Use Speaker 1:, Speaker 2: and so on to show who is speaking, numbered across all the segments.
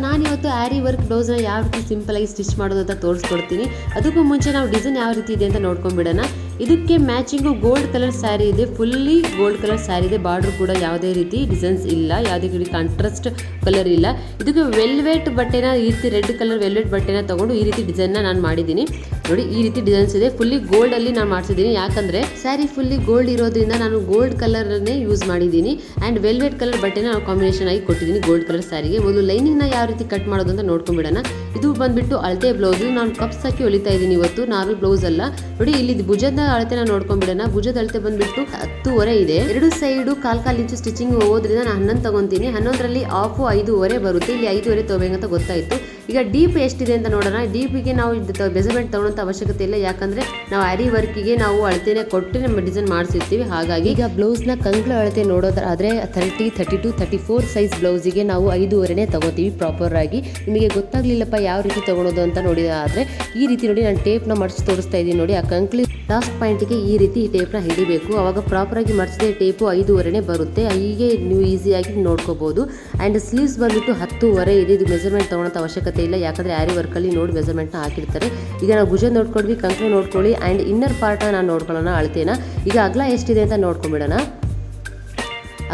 Speaker 1: ನಾನಿವತ್ತು ಆರಿ ವರ್ಕ್ ಬ್ಲೌಸ್ನ ಯಾವ ರೀತಿ ಸಿಂಪಲಾಗಿ ಸ್ಟಿಚ್ ಮಾಡೋದು ಅಂತ ತೋರಿಸ್ಕೊಡ್ತೀನಿ. ಅದಕ್ಕೂ ಮುಂಚೆ ನಾವು ಡಿಸೈನ್ ಯಾವ ರೀತಿ ಇದೆ ಅಂತ ನೋಡ್ಕೊಂಡ್ಬಿಡೋಣ. ಇದಕ್ಕೆ ಮ್ಯಾಚಿಂಗು ಗೋಲ್ಡ್ ಕಲರ್ ಸ್ಯಾರಿ ಇದೆ, ಫುಲ್ಲಿ ಗೋಲ್ಡ್ ಕಲರ್ ಸ್ಯಾರಿ ಇದೆ. ಬಾರ್ಡರ್ ಕೂಡ ಯಾವುದೇ ರೀತಿ ಡಿಸೈನ್ಸ್ ಇಲ್ಲ, ಯಾವುದೇ ರೀತಿ ಕಾಂಟ್ರಾಸ್ಟ್ ಕಲರ್ ಇಲ್ಲ. ಇದಕ್ಕೆ ವೆಲ್ವೆಟ್ ಬಟ್ಟೆನ ಈ ರೀತಿ ರೆಡ್ ಕಲರ್ ವೆಲ್ವೆಟ್ ಬಟ್ಟೆನ ತಗೊಂಡು ಈ ರೀತಿ ಡಿಸೈನ್ನ ನಾನು ಮಾಡಿದ್ದೀನಿ. ನೋಡಿ ಈ ರೀತಿ ಡಿಸೈನ್ಸ್ ಇದೆ. ಫುಲ್ಲಿ ಗೋಲ್ಡ್ ಅಲ್ಲಿ ನಾನು ಮಾಡಿಸಿದ್ದೀನಿ, ಯಾಕಂದ್ರೆ ಸ್ಯಾರಿ ಫುಲ್ಲಿ ಗೋಲ್ಡ್ ಇರೋದ್ರಿಂದ ನಾನು ಗೋಲ್ಡ್ ಕಲರ್ನೇ ಯೂಸ್ ಮಾಡಿದ್ದೀನಿ. ಆ್ಯಂಡ್ ವೆಲ್ವೆಟ್ ಕಲರ್ ಬಟ್ಟೆನ ನಾನು ಕಾಂಬಿನೇಷನ್ ಆಗಿ ಕೊಟ್ಟಿದ್ದೀನಿ ಗೋಲ್ಡ್ ಕಲರ್ ಸ್ಯಾರಿಗೆ. ಮೊದಲು ಲೈನಿಂಗ್ನ ಯಾವ ರೀತಿ ಕಟ್ ಮಾಡೋದು ಅಂತ ನೋಡ್ಕೊಂಡ್ಬಿಡೋಣ. ಇದು ಬಂದ್ಬಿಟ್ಟು ಅಳತೆ ಬ್ಲೌಸ್. ನಾನು ಕಪ್ಸ್ ಹಾಕಿ ಹೊಲಿತಾ ಇದ್ದೀನಿ ಇವತ್ತು, ನಾರ್ಮಲ್ ಬ್ಲೌಸ್ ಅಲ್ಲ. ನೋಡಿ ಇಲ್ಲಿ ಭುಜದ ಅಳತೆನ ನೋಡ್ಕೊಂಡ್ಬಿಡೋಣ. ಭುಜದ ಅಳತೆ ಬಂದ್ಬಿಟ್ಟು 10.5 ಇದೆ. ಎರಡು ಸೈಡು ಕಾಲ್ ಇಂಚು ಸ್ಟಿಚಿಂಗ್ ಹೋದ್ರಿಂದ ನಾನು 11 ತಗೊಂತೀನಿ. 11ರಲ್ಲಿ ಆಫ್ 5.5 ಬರುತ್ತೆ. ಇಲ್ಲಿ 5.5 ತಗೋಬೇಕಂತ ಗೊತ್ತಾಯ್ತು. ಈಗ ಡೀಪ್ ಎಷ್ಟಿದೆ ಅಂತ ನೋಡೋಣ. ಡೀಪಿಗೆ ನಾವು ಮೆಜರ್ಮೆಂಟ್ ತಗೊಳ್ಳೋಂಥ ಅವಶ್ಯಕತೆ ಇಲ್ಲ, ಯಾಕಂದ್ರೆ ನಾವು ಆರಿ ವರ್ಕಿಗೆ ನಾವು ಅಳತೆನೆ ಕೊಟ್ಟು ನಮ್ಮ ಡಿಸೈನ್ ಮಾಡಿಸಿರ್ತೀವಿ. ಹಾಗಾಗಿ ಈಗ ಬ್ಲೌಸ್ನ ಕಂಕ್ಳ ಅಳತೆ ನೋಡೋದಾದ್ರೆ 30, 32, 34 ಸೈಜ್ ಬ್ಲೌಸಿಗೆ ನಾವು 5.5ನೇ ತಗೋತೀವಿ ಪ್ರಾಪರ್ ಆಗಿ. ನಿಮಗೆ ಗೊತ್ತಾಗ್ಲಿಲ್ಲಪ್ಪ ಯಾವ ರೀತಿ ತಗೊಳೋದು ಅಂತ ನೋಡಿದ್ರೆ ಈ ರೀತಿ ನೋಡಿ ನಾನು ಟೇಪ್ನ ಮಡಿಸಿ ತೋರಿಸ್ತಾ ಇದ್ದೀನಿ. ನೋಡಿ ಆ ಕಂಕ್ಲಿ ಲಾಸ್ಟ್ ಪಾಯಿಂಟಿಗೆ ಈ ರೀತಿ ಟೇಪ್ನ ಹಿಡಿಬೇಕು. ಅವಾಗ ಪ್ರಾಪರ್ ಆಗಿ ಮಡಿಸಿದ ಟೇಪು 5.5ನೇ ಬರುತ್ತೆ. ಹೀಗೆ ನೀವು ಈಸಿಯಾಗಿ ನೋಡ್ಕೋಬಹುದು. ಆ್ಯಂಡ್ ಸ್ಲೀವ್ಸ್ ಬಂದ್ಬಿಟ್ಟು 10.5 ಇದೆ. ಇದು ಮೆಜರ್ಮೆಂಟ್ ತಗೊಳ್ಳೋಂಥ ಅವಶ್ಯಕತೆ ಇಲ್ಲ, ಯಾಕಂದ್ರೆ ಆರಿ ವರ್ಕಲ್ಲಿ ನೋಡಿ ಮೆಜರ್ಮೆಂಟ್ನ ಹಾಕಿರ್ತಾರೆ. ಈಗ ನಾವು ಭುಜ ನೋಡ್ಕೊಂಡ್ವಿ, ಕಂಕ್ಳು ನೋಡ್ಕೊಳ್ಳಿ. ಆ್ಯಂಡ್ ಇನ್ನರ್ ಪಾರ್ಟ್ನ ನಾನು ನೋಡ್ಕೊಳ್ಳೋಣ ಅಳತೆನ. ಈಗ ಅಗಲ ಎಷ್ಟಿದೆ ಅಂತ ನೋಡ್ಕೊಂಡ್ಬಿಡೋಣ.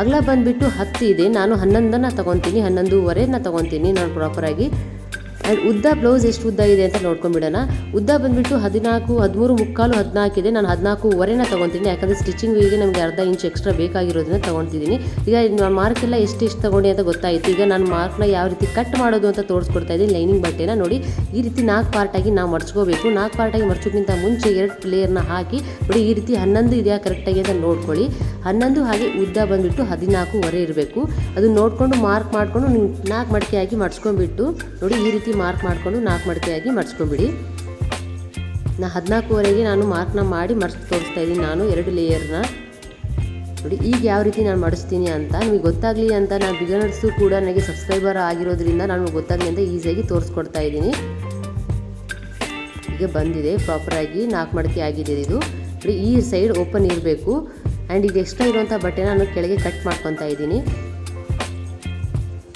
Speaker 1: ಅಗಲ ಬಂದ್ಬಿಟ್ಟು 10 ಇದೆ. ನಾನು 11ನ ತಗೊತೀನಿ, 11.5ನ ತಗೊತೀನಿ ನಾನು ಪ್ರಾಪರಾಗಿ. ಆ್ಯಂಡ್ ಉದ್ದ ಬ್ಲೌಸ್ ಎಷ್ಟು ಉದ್ದ ಇದೆ ಅಂತ ನೋಡ್ಕೊಂಡ್ಬಿಡೋಣ. ಉದ್ದ ಬಂದುಬಿಟ್ಟು 14, 13 ಮುಕ್ಕಾಲು 14 ಇದೆ. ನಾನು 14.5ನ ತೊಗೊತೀನಿ, ಯಾಕಂದರೆ ಸ್ಟಿಚಿಂಗಿಗೆ ನಮಗೆ ಅರ್ಧ ಇಂಚ್ ಎಕ್ಸ್ಟ್ರಾ ಬೇಕಾಗಿರೋದನ್ನ ತೊಗೊತಿದ್ದೀನಿ. ಈಗ ಮಾರ್ಕ್ ಎಲ್ಲ ಎಷ್ಟು ತೊಗೊಂಡು ಅಂತ ಗೊತ್ತಾಯಿತು. ಈಗ ನಾನು ಮಾರ್ಕ್ನ ಯಾವ ರೀತಿ ಕಟ್ ಮಾಡೋದು ಅಂತ ತೋರಿಸ್ಕೊಡ್ತಾ ಇದ್ದೀನಿ. ಲೈನಿಂಗ್ ಬಟ್ಟೆನ ನೋಡಿ ಈ ರೀತಿ 4 ಪಾರ್ಟಾಗಿ ನಾವು ಮಡ್ಚ್ಕೋಬೇಕು. 4 ಪಾರ್ಟಾಗಿ ಮಡ್ಚೋಕ್ಕಿಂತ ಮುಂಚೆ 2 ಲೇಯರ್ನ ಹಾಕಿ ನೋಡಿ ಈ ರೀತಿ 11 ಇದೆಯಾ ಕರೆಕ್ಟಾಗಿ ಅಂತ ನೋಡ್ಕೊಳ್ಳಿ. 11 ಹಾಗೆ ಉದ್ದ ಬಂದುಬಿಟ್ಟು 14.5 ಇರಬೇಕು. ಅದನ್ನು ನೋಡಿಕೊಂಡು ಮಾರ್ಕ್ ಮಾಡಿಕೊಂಡು ನೀವು 4 ಮಡಿಕೆಯಾಗಿ ಮಡ್ಚ್ಕೊಂಡ್ಬಿಟ್ಟು ನೋಡಿ ಈ ರೀತಿ ಮಾರ್ಕ್ ಮಾಡಿಕೊಂಡು 4 ಮಡಿಕೆಯಾಗಿ ಮಡ್ಚ್ಕೊಂಡ್ಬಿಡಿ. ನಾ 14.5ಗೆ ನಾನು ಮಾರ್ಕ್ನ ಮಾಡಿ ಮಡ್ಚಿ ತೋರಿಸ್ತಾ ಇದ್ದೀನಿ ನಾನು 2 ಲೇಯರ್ನ. ನೋಡಿ ಈಗ ಯಾವ ರೀತಿ ನಾನು ಮಾಡಿಸ್ತೀನಿ ಅಂತ ನಿಮಗೆ ಗೊತ್ತಾಗಲಿ ಅಂತ, ನಾನು ಬಿಗನರ್ಸು ಕೂಡ ನನಗೆ ಸಬ್ಸ್ಕ್ರೈಬರ್ ಆಗಿರೋದ್ರಿಂದ ನಾನು ಗೊತ್ತಾಗಲಿ ಅಂತ ಈಸಿಯಾಗಿ ತೋರಿಸ್ಕೊಡ್ತಾ ಇದ್ದೀನಿ. ಈಗ ಬಂದಿದೆ ಪ್ರಾಪರಾಗಿ 4 ಮಡಿಕೆ ಆಗಿದೆ. ಇದು ನೋಡಿ ಈ ಸೈಡ್ ಓಪನ್ ಇರಬೇಕು. ಆ್ಯಂಡ್ ಈಗ ಎಕ್ಸ್ಟ್ರಾ ಇರುವಂಥ ಬಟ್ಟೆನ ನಾನು ಕೆಳಗೆ ಕಟ್ ಮಾಡ್ಕೊತಾ ಇದ್ದೀನಿ.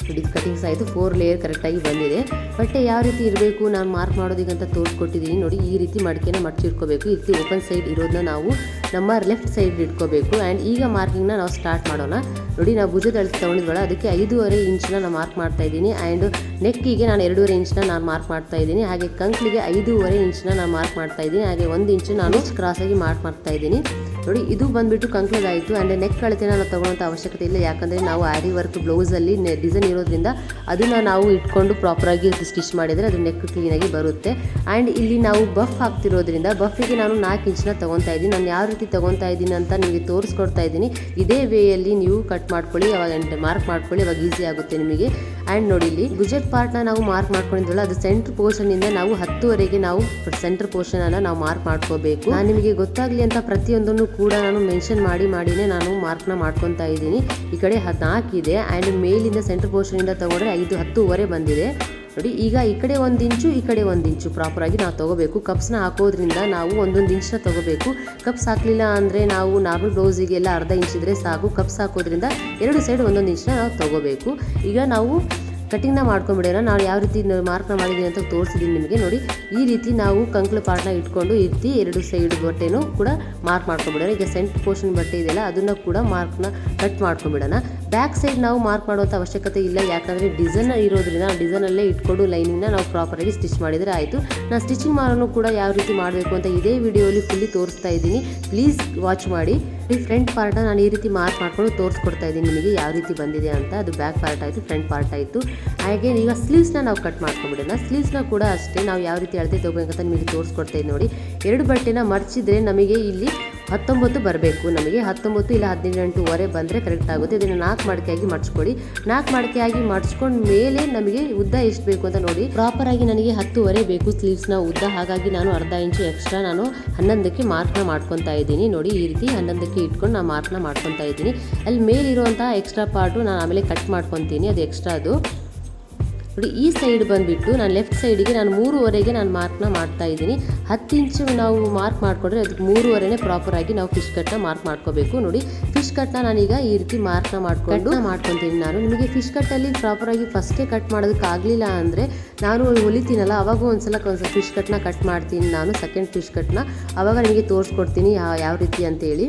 Speaker 1: ನೋಡಿ ಕಟಿಂಗ್ಸ್ ಆಯಿತು, 4 ಲೇಯರ್ ಕರೆಕ್ಟಾಗಿ ಬಂದಿದೆ. ಬಟ್ಟೆ ಯಾವ ರೀತಿ ಇರಬೇಕು ನಾನು ಮಾರ್ಕ್ ಮಾಡೋದಕ್ಕಂತ ತೋರಿಸ್ಕೊಟ್ಟಿದ್ದೀನಿ. ನೋಡಿ ಈ ರೀತಿ ಮಡಿಕೆನ ಮಡ್ಚಿಟ್ಕೋಬೇಕು. ಈ ರೀತಿ ಓಪನ್ ಸೈಡ್ ಇರೋದನ್ನ ನಾವು ನಮ್ಮ ಲೆಫ್ಟ್ ಸೈಡ್ ಇಟ್ಕೋಬೇಕು. ಆ್ಯಂಡ್ ಈಗ ಮಾರ್ಕಿಂಗ್ನ ನಾವು ಸ್ಟಾರ್ಟ್ ಮಾಡೋಣ. ನೋಡಿ ನಾವು ಭುಜದ ಅಳತೆ ತೊಗೊಂಡಿದ್ವಲ್ಲ, ಅದಕ್ಕೆ 5.5 ಇಂಚನ್ನ ನಾನು ಮಾರ್ಕ್ ಮಾಡ್ತಾ ಇದ್ದೀನಿ. ಆ್ಯಂಡ್ ನೆಕ್ಕಿಗೆ ನಾನು 2.5 ಇಂಚನ್ನ ನಾನು ಮಾರ್ಕ್ ಮಾಡ್ತಾ ಇದ್ದೀನಿ. ಹಾಗೆ ಕಂಕ್ಲಿಗೆ 5.5 ಇಂಚನ್ನ ನಾನು ಮಾರ್ಕ್ ಮಾಡ್ತಾ ಇದ್ದೀನಿ. ಹಾಗೆ 1 ಇಂಚು ನಾನು ಕ್ರಾಸಾಗಿ ಮಾರ್ಕ್ ಮಾಡ್ತಾ ಇದ್ದೀನಿ. ನೋಡಿ ಇದು ಬಂದುಬಿಟ್ಟು ಕಂಕ್ಲದಾಯಿತು. ಆ್ಯಂಡ್ ನೆಕ್ ಅಳತೆನ ನಾವು ತೊಗೊಳ್ಳೋಂಥ ಅವಶ್ಯಕತೆ ಇಲ್ಲ, ಯಾಕಂದರೆ ನಾವು ಆರಿ ವರ್ಕ್ ಬ್ಲೌಸಲ್ಲಿ ಡಿಸೈನ್ ಇರೋದ್ರಿಂದ ಅದನ್ನು ನಾವು ಇಟ್ಕೊಂಡು ಪ್ರಾಪರಾಗಿ ಸ್ಟಿಚ್ ಮಾಡಿದರೆ ಅದು ನೆಕ್ ಕ್ಲೀನಾಗಿ ಬರುತ್ತೆ. ಆ್ಯಂಡ್ ಇಲ್ಲಿ ನಾವು ಬಫ್ ಹಾಕ್ತಿರೋದ್ರಿಂದ ಬಫಿಗೆ ನಾನು 4 ಇಂಚನ್ನ ತೊಗೊತಾ ಇದ್ದೀನಿ. ನಾನು ಯಾವ ರೀತಿ ತೊಗೊತಾ ಇದ್ದೀನಿ ಅಂತ ನಿಮಗೆ ತೋರಿಸ್ಕೊಡ್ತಾ ಇದ್ದೀನಿ. ಇದೇ ವೇಯಲ್ಲಿ ನೀವು ಕಟ್ ಮಾಡ್ಕೊಳ್ಳಿ, ಅವಾಗ ಮಾರ್ಕ್ ಮಾಡ್ಕೊಳ್ಳಿ, ಅವಾಗ ಈಸಿ ಆಗುತ್ತೆ ನಿಮಗೆ. ಆ್ಯಂಡ್ ನೋಡಿ ಇಲ್ಲಿ ಬುಜೆಟ್ ಪಾರ್ಟ್ನ ನಾವು ಮಾರ್ಕ್ ಮಾಡ್ಕೊಂಡಿದ್ವಲ್ಲ, ಅದು ಸೆಂಟ್ರ್ ಪೋರ್ಷನಿಂದ ನಾವು 10.5ಗೆ ನಾವು ಸೆಂಟ್ರ್ ಪೋರ್ಷನನ್ನು ನಾವು ಮಾರ್ಕ್ ಮಾಡ್ಕೋಬೇಕು. ನಾನು ನಿಮಗೆ ಗೊತ್ತಾಗಲಿ ಅಂತ ಪ್ರತಿಯೊಂದನ್ನು ಕೂಡ ನಾನು ಮೆನ್ಷನ್ ಮಾಡಿನೇ ನಾನು ಮಾರ್ಕ್ನ ಮಾಡ್ಕೊತಾ ಇದ್ದೀನಿ. ಈ ಕಡೆ 14 ಇದೆ. ಆ್ಯಂಡ್ ಮೇಲಿಂದ ಸೆಂಟ್ರ್ ಪೋರ್ಷನಿಂದ ತೊಗೊಂಡ್ರೆ 10.5 ಬಂದಿದೆ. ನೋಡಿ ಈಗ ಈ ಕಡೆ 1 ಇಂಚು ಈ ಕಡೆ 1 ಇಂಚು ಪ್ರಾಪರಾಗಿ ನಾವು ತೊಗೋಬೇಕು. ಕಪ್ಸ್ನ ಹಾಕೋದ್ರಿಂದ ನಾವು 1 ಇಂಚನ್ನ ತೊಗೋಬೇಕು. ಕಪ್ಸ್ ಹಾಕಲಿಲ್ಲ ಅಂದರೆ ನಾವು ನಾರ್ಮಲ್ ಬ್ಲೌಸಿಗೆಲ್ಲ ಅರ್ಧ ಇಂಚ್ ಇದ್ದರೆ ಸಾಕು. ಕಪ್ಸ್ ಹಾಕೋದ್ರಿಂದ 2 ಸೈಡ್ 1 ಇಂಚನ್ನ ನಾವು ತೊಗೋಬೇಕು. ಈಗ ನಾವು ಕಟಿಂಗ್ನ ಮಾಡ್ಕೊಂಡ್ಬಿಡೋಣ. ನಾನು ಯಾವ ರೀತಿ ಮಾರ್ಕ್ನ ಮಾಡಿದ್ದೀನಿ ಅಂತ ತೋರಿಸಿದ್ದೀನಿ ನಿಮಗೆ. ನೋಡಿ ಈ ರೀತಿ ನಾವು ಕಂಕ್ಳು ಪಾರ್ಟ್ನ ಇಟ್ಕೊಂಡು ಈ ರೀತಿ 2 ಸೈಡ್ ಬಟ್ಟೆನೂ ಕೂಡ ಮಾರ್ಕ್ ಮಾಡ್ಕೊಂಡ್ಬಿಡೋಣ. ಈಗ ಸೆಂಟ್ರ್ ಪೋರ್ಷನ್ ಬಟ್ಟೆ ಇದೆಯಲ್ಲ ಅದನ್ನು ಕೂಡ ಮಾರ್ಕ್ನ ಕಟ್ ಮಾಡ್ಕೊಂಡ್ಬಿಡೋಣ. ಬ್ಯಾಕ್ ಸೈಡ್ ನಾವು ಮಾರ್ಕ್ ಮಾಡುವಂಥ ಅವಶ್ಯಕತೆ ಇಲ್ಲ, ಯಾಕಂದರೆ ಡಿಸೈನ್ ಇರೋದ್ರಿಂದ ಡಿಸೈನಲ್ಲೇ ಇಟ್ಕೊಂಡು ಲೈನಿಂಗ್ನ ನಾವು ಪ್ರಾಪರಾಗಿ ಸ್ಟಿಚ್ ಮಾಡಿದರೆ ಆಯಿತು. ನಾನು ಸ್ಟಿಚಿಂಗ್ ಮಾಡೋನು ಕೂಡ ಯಾವ ರೀತಿ ಮಾಡಬೇಕು ಅಂತ ಇದೇ ವಿಡಿಯೋಲಿ ಫುಲ್ಲಿ ತೋರಿಸ್ತಾ ಇದ್ದೀನಿ, ಪ್ಲೀಸ್ ವಾಚ್ ಮಾಡಿ. ಈ ಫ್ರಂಟ್ ಪಾರ್ಟ್ನ ನಾನು ಈ ರೀತಿ ಮಾರ್ಕ್ ಮಾಡ್ಕೊಂಡು ತೋರಿಸ್ಕೊಡ್ತಾ ಇದ್ದೀನಿ ನಿಮಗೆ ಯಾವ ರೀತಿ ಬಂದಿದೆ ಅಂತ. ಅದು ಬ್ಯಾಕ್ ಪಾರ್ಟ್ ಆಯಿತು, ಫ್ರಂಟ್ ಪಾರ್ಟ್ ಆಯಿತು. ಹಾಗೆ ಈಗ ಸ್ಲೀವ್ಸ್ನ ನಾವು ಕಟ್ ಮಾಡ್ಕೊಂಡ್ಬಿಡೋಣ. ಸ್ಲೀವ್ಸ್ನ ಕೂಡ ಅಷ್ಟೇ ನಾವು ಯಾವ ರೀತಿ ಅಳತೆ ತೊಗೋಬೇಕಂತ ನಿಮಗೆ ತೋರಿಸ್ಕೊಡ್ತಾ ಇದ್ದೀನಿ. ನೋಡಿ 2 ಬಟ್ಟೆನ ಮರ್ಚಿದ್ರೆ ನಮಗೆ ಇಲ್ಲಿ 19 ಬರಬೇಕು. ನಮಗೆ 19 ಇಲ್ಲ 18.5 ಬಂದರೆ ಕರೆಕ್ಟ್ ಆಗುತ್ತೆ. ಇದನ್ನು 4 ಮಡಿಕೆಯಾಗಿ ಮಡ್ಚ್ಕೊಳ್ಳಿ. 4 ಮಡಿಕೆಯಾಗಿ ಮಡ್ಚ್ಕೊಂಡ ಮೇಲೆ ನಮಗೆ ಉದ್ದ ಎಷ್ಟು ಬೇಕು ಅಂತ ನೋಡಿ. ಪ್ರಾಪರಾಗಿ ನನಗೆ 10.5 ಬೇಕು ಸ್ಲೀವ್ಸ್ನ ಉದ್ದ. ಹಾಗಾಗಿ ನಾನು ಅರ್ಧ ಇಂಚು ಎಕ್ಸ್ಟ್ರಾ ನಾನು 11ಕ್ಕೆ ಮಾರ್ಕ್ನ ಮಾಡ್ಕೊತಾ ಇದ್ದೀನಿ. ನೋಡಿ ಈ ರೀತಿ 11ಕ್ಕೆ ಇಟ್ಕೊಂಡು ನಾನು ಮಾರ್ಕ್ನ ಮಾಡ್ಕೊತಾ ಇದ್ದೀನಿ. ಅಲ್ಲಿ ಮೇಲಿರುವಂಥ ಎಕ್ಸ್ಟ್ರಾ ಪಾರ್ಟು ನಾನು ಆಮೇಲೆ ಕಟ್ ಮಾಡ್ಕೊತೀನಿ, ಅದು ಎಕ್ಸ್ಟ್ರಾ ಅದು. ನೋಡಿ ಈ ಸೈಡ್ ಬಂದುಬಿಟ್ಟು ನಾನು ಲೆಫ್ಟ್ ಸೈಡಿಗೆ ನಾನು 3.5ಗೆ ನಾನು ಮಾರ್ಕ್ನ ಮಾಡ್ತಾ ಇದ್ದೀನಿ. 10 ಇಂಚು ನಾವು ಮಾರ್ಕ್ ಮಾಡಿಕೊಂಡ್ರೆ ಅದಕ್ಕೆ 3.5ನೇ ಪ್ರಾಪರಾಗಿ ನಾವು ಫಿಶ್ ಕಟ್ನ ಮಾರ್ಕ್ ಮಾಡ್ಕೋಬೇಕು. ನೋಡಿ ಫಿಶ್ ಫಿಶ್ ಕಟ್ನ ನಾನೀಗ ಈ ರೀತಿ ಮಾರ್ಕ್ನ ಮಾಡ್ಕೊತೀನಿ ನಾನು. ನಿಮಗೆ ಫಿಶ್ ಕಟ್ಟಲ್ಲಿ ಪ್ರಾಪರಾಗಿ ಫಸ್ಟೇ ಕಟ್ ಮಾಡೋದಕ್ಕೆ ಆಗಲಿಲ್ಲ ಅಂದರೆ ನಾನು ಹೊಲಿತೀನಲ್ಲ ಅವಾಗೂ ಒಂದ್ಸಲ ಫಿಶ್ ಕಟ್ನ ಕಟ್ ಮಾಡ್ತೀನಿ ನಾನು, ಸೆಕೆಂಡ್ ಫಿಶ್ ಕಟ್ನ ಆವಾಗ ನಿಮಗೆ ತೋರಿಸ್ಕೊಡ್ತೀನಿ ಯಾವ ರೀತಿ ಅಂತೇಳಿ.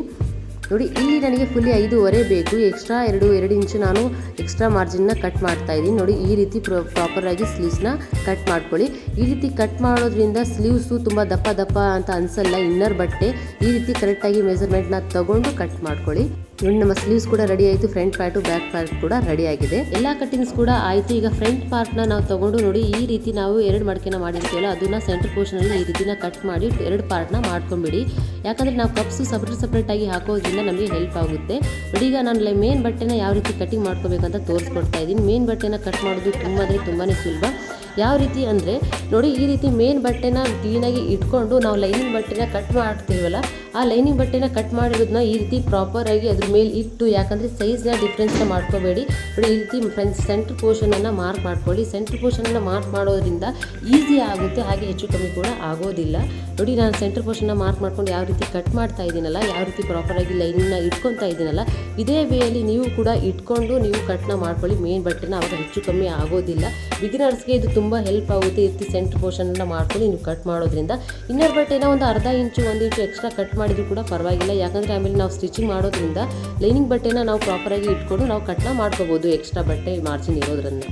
Speaker 1: ನೋಡಿ ಇಲ್ಲಿ ನನಗೆ ಫುಲ್ಲಿ 5.5 ಬೇಕು, ಎಕ್ಸ್ಟ್ರಾ 2 ಇಂಚು ನಾನು ಎಕ್ಸ್ಟ್ರಾ ಮಾರ್ಜಿನ್ನ ಕಟ್ ಮಾಡ್ತಾ ಇದ್ದೀನಿ. ನೋಡಿ ಈ ರೀತಿ ಪ್ರಾಪರಾಗಿ ಸ್ಲೀವ್ಸ್ನ ಕಟ್ ಮಾಡ್ಕೊಳ್ಳಿ. ಈ ರೀತಿ ಕಟ್ ಮಾಡೋದ್ರಿಂದ ಸ್ಲೀವ್ಸು ತುಂಬ ದಪ್ಪ ಅಂತ ಅನಿಸಲ್ಲ. ಇನ್ನರ್ ಬಟ್ಟೆ ಈ ರೀತಿ ಕರೆಕ್ಟಾಗಿ ಮೆಜರ್ಮೆಂಟ್ನ ತಗೊಂಡು ಕಟ್ ಮಾಡ್ಕೊಳ್ಳಿ. ನೋಡಿ ನಮ್ಮ ಸ್ಲೀವ್ಸ್ ಕೂಡ ರೆಡಿ ಆಯಿತು, ಫ್ರಂಟ್ ಪಾರ್ಟು ಬ್ಯಾಕ್ ಪಾರ್ಟ್ ಕೂಡ ರೆಡಿ ಆಗಿದೆ, ಎಲ್ಲ ಕಟ್ಟಿಂಗ್ಸ್ ಕೂಡ ಆಯಿತು. ಈಗ ಫ್ರಂಟ್ ಪಾರ್ಟ್ನ ನಾವು ತಗೊಂಡು ನೋಡಿ ಈ ರೀತಿ ನಾವು 2 ಮಡಕೆನ ಮಾಡಿರ್ತೀವಲ್ಲ ಅದನ್ನು ಸೆಂಟರ್ ಪೋರ್ಷನಲ್ಲಿ ಈ ರೀತಿನ ಕಟ್ ಮಾಡಿ 2 ಪಾರ್ಟ್ನ ಮಾಡ್ಕೊಂಬಿಡಿ. ಯಾಕಂದರೆ ನಾವು ಕಪ್ಸು ಸಪ್ರೇಟಾಗಿ ಹಾಕೋದ್ರಿಂದ ನಮಗೆ ಹೆಲ್ಪ್ ಆಗುತ್ತೆ. ನೋಡಿ ಈಗ ನಾನು ಮೇನ್ ಬಟ್ಟೆನ ಯಾವ ರೀತಿ ಕಟಿಂಗ್ ಮಾಡ್ಕೋಬೇಕಂತ ತೋರಿಸ್ಕೊಡ್ತಾ ಇದ್ದೀನಿ. ಮೇನ್ ಬಟ್ಟೆನ ಕಟ್ ಮಾಡೋದು ತುಂಬಾ ಸುಲಭ. ಯಾವ ರೀತಿ ಅಂದರೆ ನೋಡಿ ಈ ರೀತಿ ಮೇನ್ ಬಟ್ಟೆನ ಕ್ಲೀನಾಗಿ ಇಟ್ಕೊಂಡು ನಾವು ಲೈನಿಂಗ್ ಬಟ್ಟೆನ ಕಟ್ ಮಾಡ್ತೀವಲ್ಲ ಆ ಲೈನಿಂಗ್ ಬಟ್ಟೆನ ಕಟ್ ಮಾಡಿರೋದನ್ನ ಈ ರೀತಿ ಪ್ರಾಪರಾಗಿ ಅದ್ರ ಮೇಲೆ ಇಟ್ಟು, ಯಾಕಂದರೆ ಸೈಜ್ನ ಡಿಫ್ರೆನ್ಸ್ನ ಮಾಡ್ಕೋಬೇಡಿ. ನೋಡಿ ಈ ರೀತಿ ಸೆಂಟ್ರ್ ಪೋರ್ಷನನ್ನು ಮಾರ್ಕ್ ಮಾಡ್ಕೊಳ್ಳಿ. ಸೆಂಟ್ರ್ ಪೋರ್ಷನನ್ನು ಮಾರ್ಕ್ ಮಾಡೋದ್ರಿಂದ ಈಸಿ ಆಗುತ್ತೆ, ಹಾಗೆ ಹೆಚ್ಚು ಕಮ್ಮಿ ಕೂಡ ಆಗೋದಿಲ್ಲ. ನೋಡಿ ನಾನು ಸೆಂಟ್ರ್ ಪೋರ್ಷನ್ನ ಮಾರ್ಕ್ ಮಾಡ್ಕೊಂಡು ಯಾವ ರೀತಿ ಕಟ್ ಮಾಡ್ತಾ ಇದ್ದೀನಲ್ಲ, ಯಾವ ರೀತಿ ಪ್ರಾಪರಾಗಿ ಲೈನಿಂಗ್ನ ಇಟ್ಕೊತಾ ಇದ್ದೀನಲ್ಲ, ಇದೇ ವೇಯಲ್ಲಿ ನೀವು ಕೂಡ ಇಟ್ಕೊಂಡು ನೀವು ಕಟ್ನ ಮಾಡ್ಕೊಳ್ಳಿ ಮೇನ್ ಬಟ್ಟೆನ, ಆವಾಗ ಹೆಚ್ಚು ಕಮ್ಮಿ ಆಗೋದಿಲ್ಲ. ಬಿಗಿನರ್ಸ್ಗೆ ಇದು ತುಂಬ ಹೆಲ್ಪ್ ಆಗುತ್ತೆ. ಈ ರೀತಿ ಸೆಂಟ್ರ್ ಪೋರ್ಷನನ್ನು ಮಾಡ್ಕೊಂಡು ನೀವು ಕಟ್ ಮಾಡೋದ್ರಿಂದ. ಇನ್ನರ್ ಬಟ್ಟೆನ ಒಂದು ಅರ್ಧ ಇಂಚು 1 ಇಂಚು ಎಕ್ಸ್ಟ್ರಾ ಕಟ್ ಮಾಡಿದ್ರು ಕೂಡ ಪರವಾಗಿಲ್ಲ, ಯಾಕಂದರೆ ಆಮೇಲೆ ನಾವು ಸ್ಟಿಚಿಂಗ್ ಮಾಡೋದ್ರಿಂದ ಲೈನಿಂಗ್ ಬಟ್ಟೆನ ನಾವು ಪ್ರಾಪರಾಗಿ ಇಟ್ಕೊಂಡು ನಾವು ಕಟ್ನ ಮಾಡ್ಕೋಬೋದು ಎಕ್ಸ್ಟ್ರಾ ಬಟ್ಟೆ ಮಾರ್ಜಿನ್ ಇರೋದ್ರನ್ನ.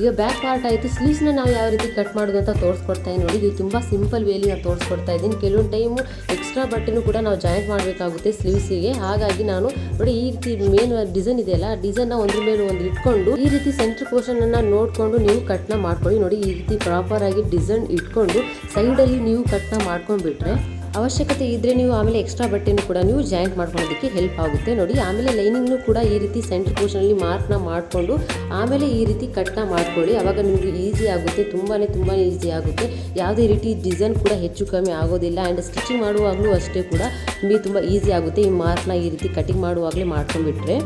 Speaker 1: ಈಗ ಬ್ಯಾಕ್ ಪಾರ್ಟ್ ಆಯಿತು. ಸ್ಲೀವ್ಸ್ನ ನಾವು ಯಾವ ರೀತಿ ಕಟ್ ಮಾಡೋದು ಅಂತ ತೋರಿಸ್ಕೊಡ್ತಾ ಇದ್ದೀನಿ. ನೋಡಿ ಇದು ತುಂಬ ಸಿಂಪಲ್ ವೇಲಿ ನಾನು ತೋರಿಸ್ಕೊಡ್ತಾ ಇದ್ದೀನಿ. ಕೆಲವೊಂದು ಟೈಮು ಎಕ್ಸ್ಟ್ರಾ ಬಟ್ಟೆನೂ ಕೂಡ ನಾವು ಜಾಯಿಂಟ್ ಮಾಡಬೇಕಾಗುತ್ತೆ ಸ್ಲೀವ್ಸಿಗೆ. ಹಾಗಾಗಿ ನಾನು ನೋಡಿ ಈ ರೀತಿ ಮೇನ್ ಡಿಸೈನ್ ಇದೆಯಲ್ಲ, ಡಿಸೈನ್ನ ಒಂದ್ರ ಮೇಲೆ ಒಂದು ಇಟ್ಕೊಂಡು ಈ ರೀತಿ ಸೆಂಟ್ರ್ ಪೋರ್ಷನನ್ನು ನೋಡಿಕೊಂಡು ನೀವು ಕಟ್ನ ಮಾಡ್ಕೊಳ್ಳಿ. ನೋಡಿ ಈ ರೀತಿ ಪ್ರಾಪರಾಗಿ ಡಿಸೈನ್ ಇಟ್ಕೊಂಡು ಸೈಡಲ್ಲಿ ನೀವು ಕಟ್ನ ಮಾಡ್ಕೊಂಡ್ಬಿಟ್ರೆ ಅವಶ್ಯಕತೆ ಇದ್ದರೆ ನೀವು ಆಮೇಲೆ ಎಕ್ಸ್ಟ್ರಾ ಬಟ್ಟೆನೂ ಕೂಡ ನೀವು ಜಾಯಿಂಟ್ ಮಾಡ್ಕೊಳ್ಳೋದಕ್ಕೆ ಹೆಲ್ಪ್ ಆಗುತ್ತೆ. ನೋಡಿ ಆಮೇಲೆ ಲೈನಿಂಗ್ನು ಕೂಡ ಈ ರೀತಿ ಸೆಂಟ್ರ್ ಪೋರ್ಷನಲ್ಲಿ ಮಾರ್ಕ್ನ ಮಾಡಿಕೊಂಡು ಆಮೇಲೆ ಈ ರೀತಿ ಕಟ್ನ ಮಾಡ್ಕೊಳ್ಳಿ. ಆವಾಗ ನಿಮಗೆ ಈಸಿ ಆಗುತ್ತೆ, ತುಂಬಾ ಈಸಿ ಆಗುತ್ತೆ. ಯಾವುದೇ ರೀತಿ ಡಿಸೈನ್ ಕೂಡ ಹೆಚ್ಚು ಕಮ್ಮಿ ಆಗೋದಿಲ್ಲ. ಆ್ಯಂಡ್ ಸ್ಟಿಚಿಂಗ್ ಮಾಡುವಾಗಲೂ ಅಷ್ಟೇ ಕೂಡ ನಿಮಗೆ ತುಂಬ ಈಸಿ ಆಗುತ್ತೆ. ಈ ಮಾರ್ಕ್ನ ಈ ರೀತಿ ಕಟಿಂಗ್ ಮಾಡುವಾಗಲೇ ಮಾಡ್ಕೊಂಡ್ಬಿಟ್ರೆ.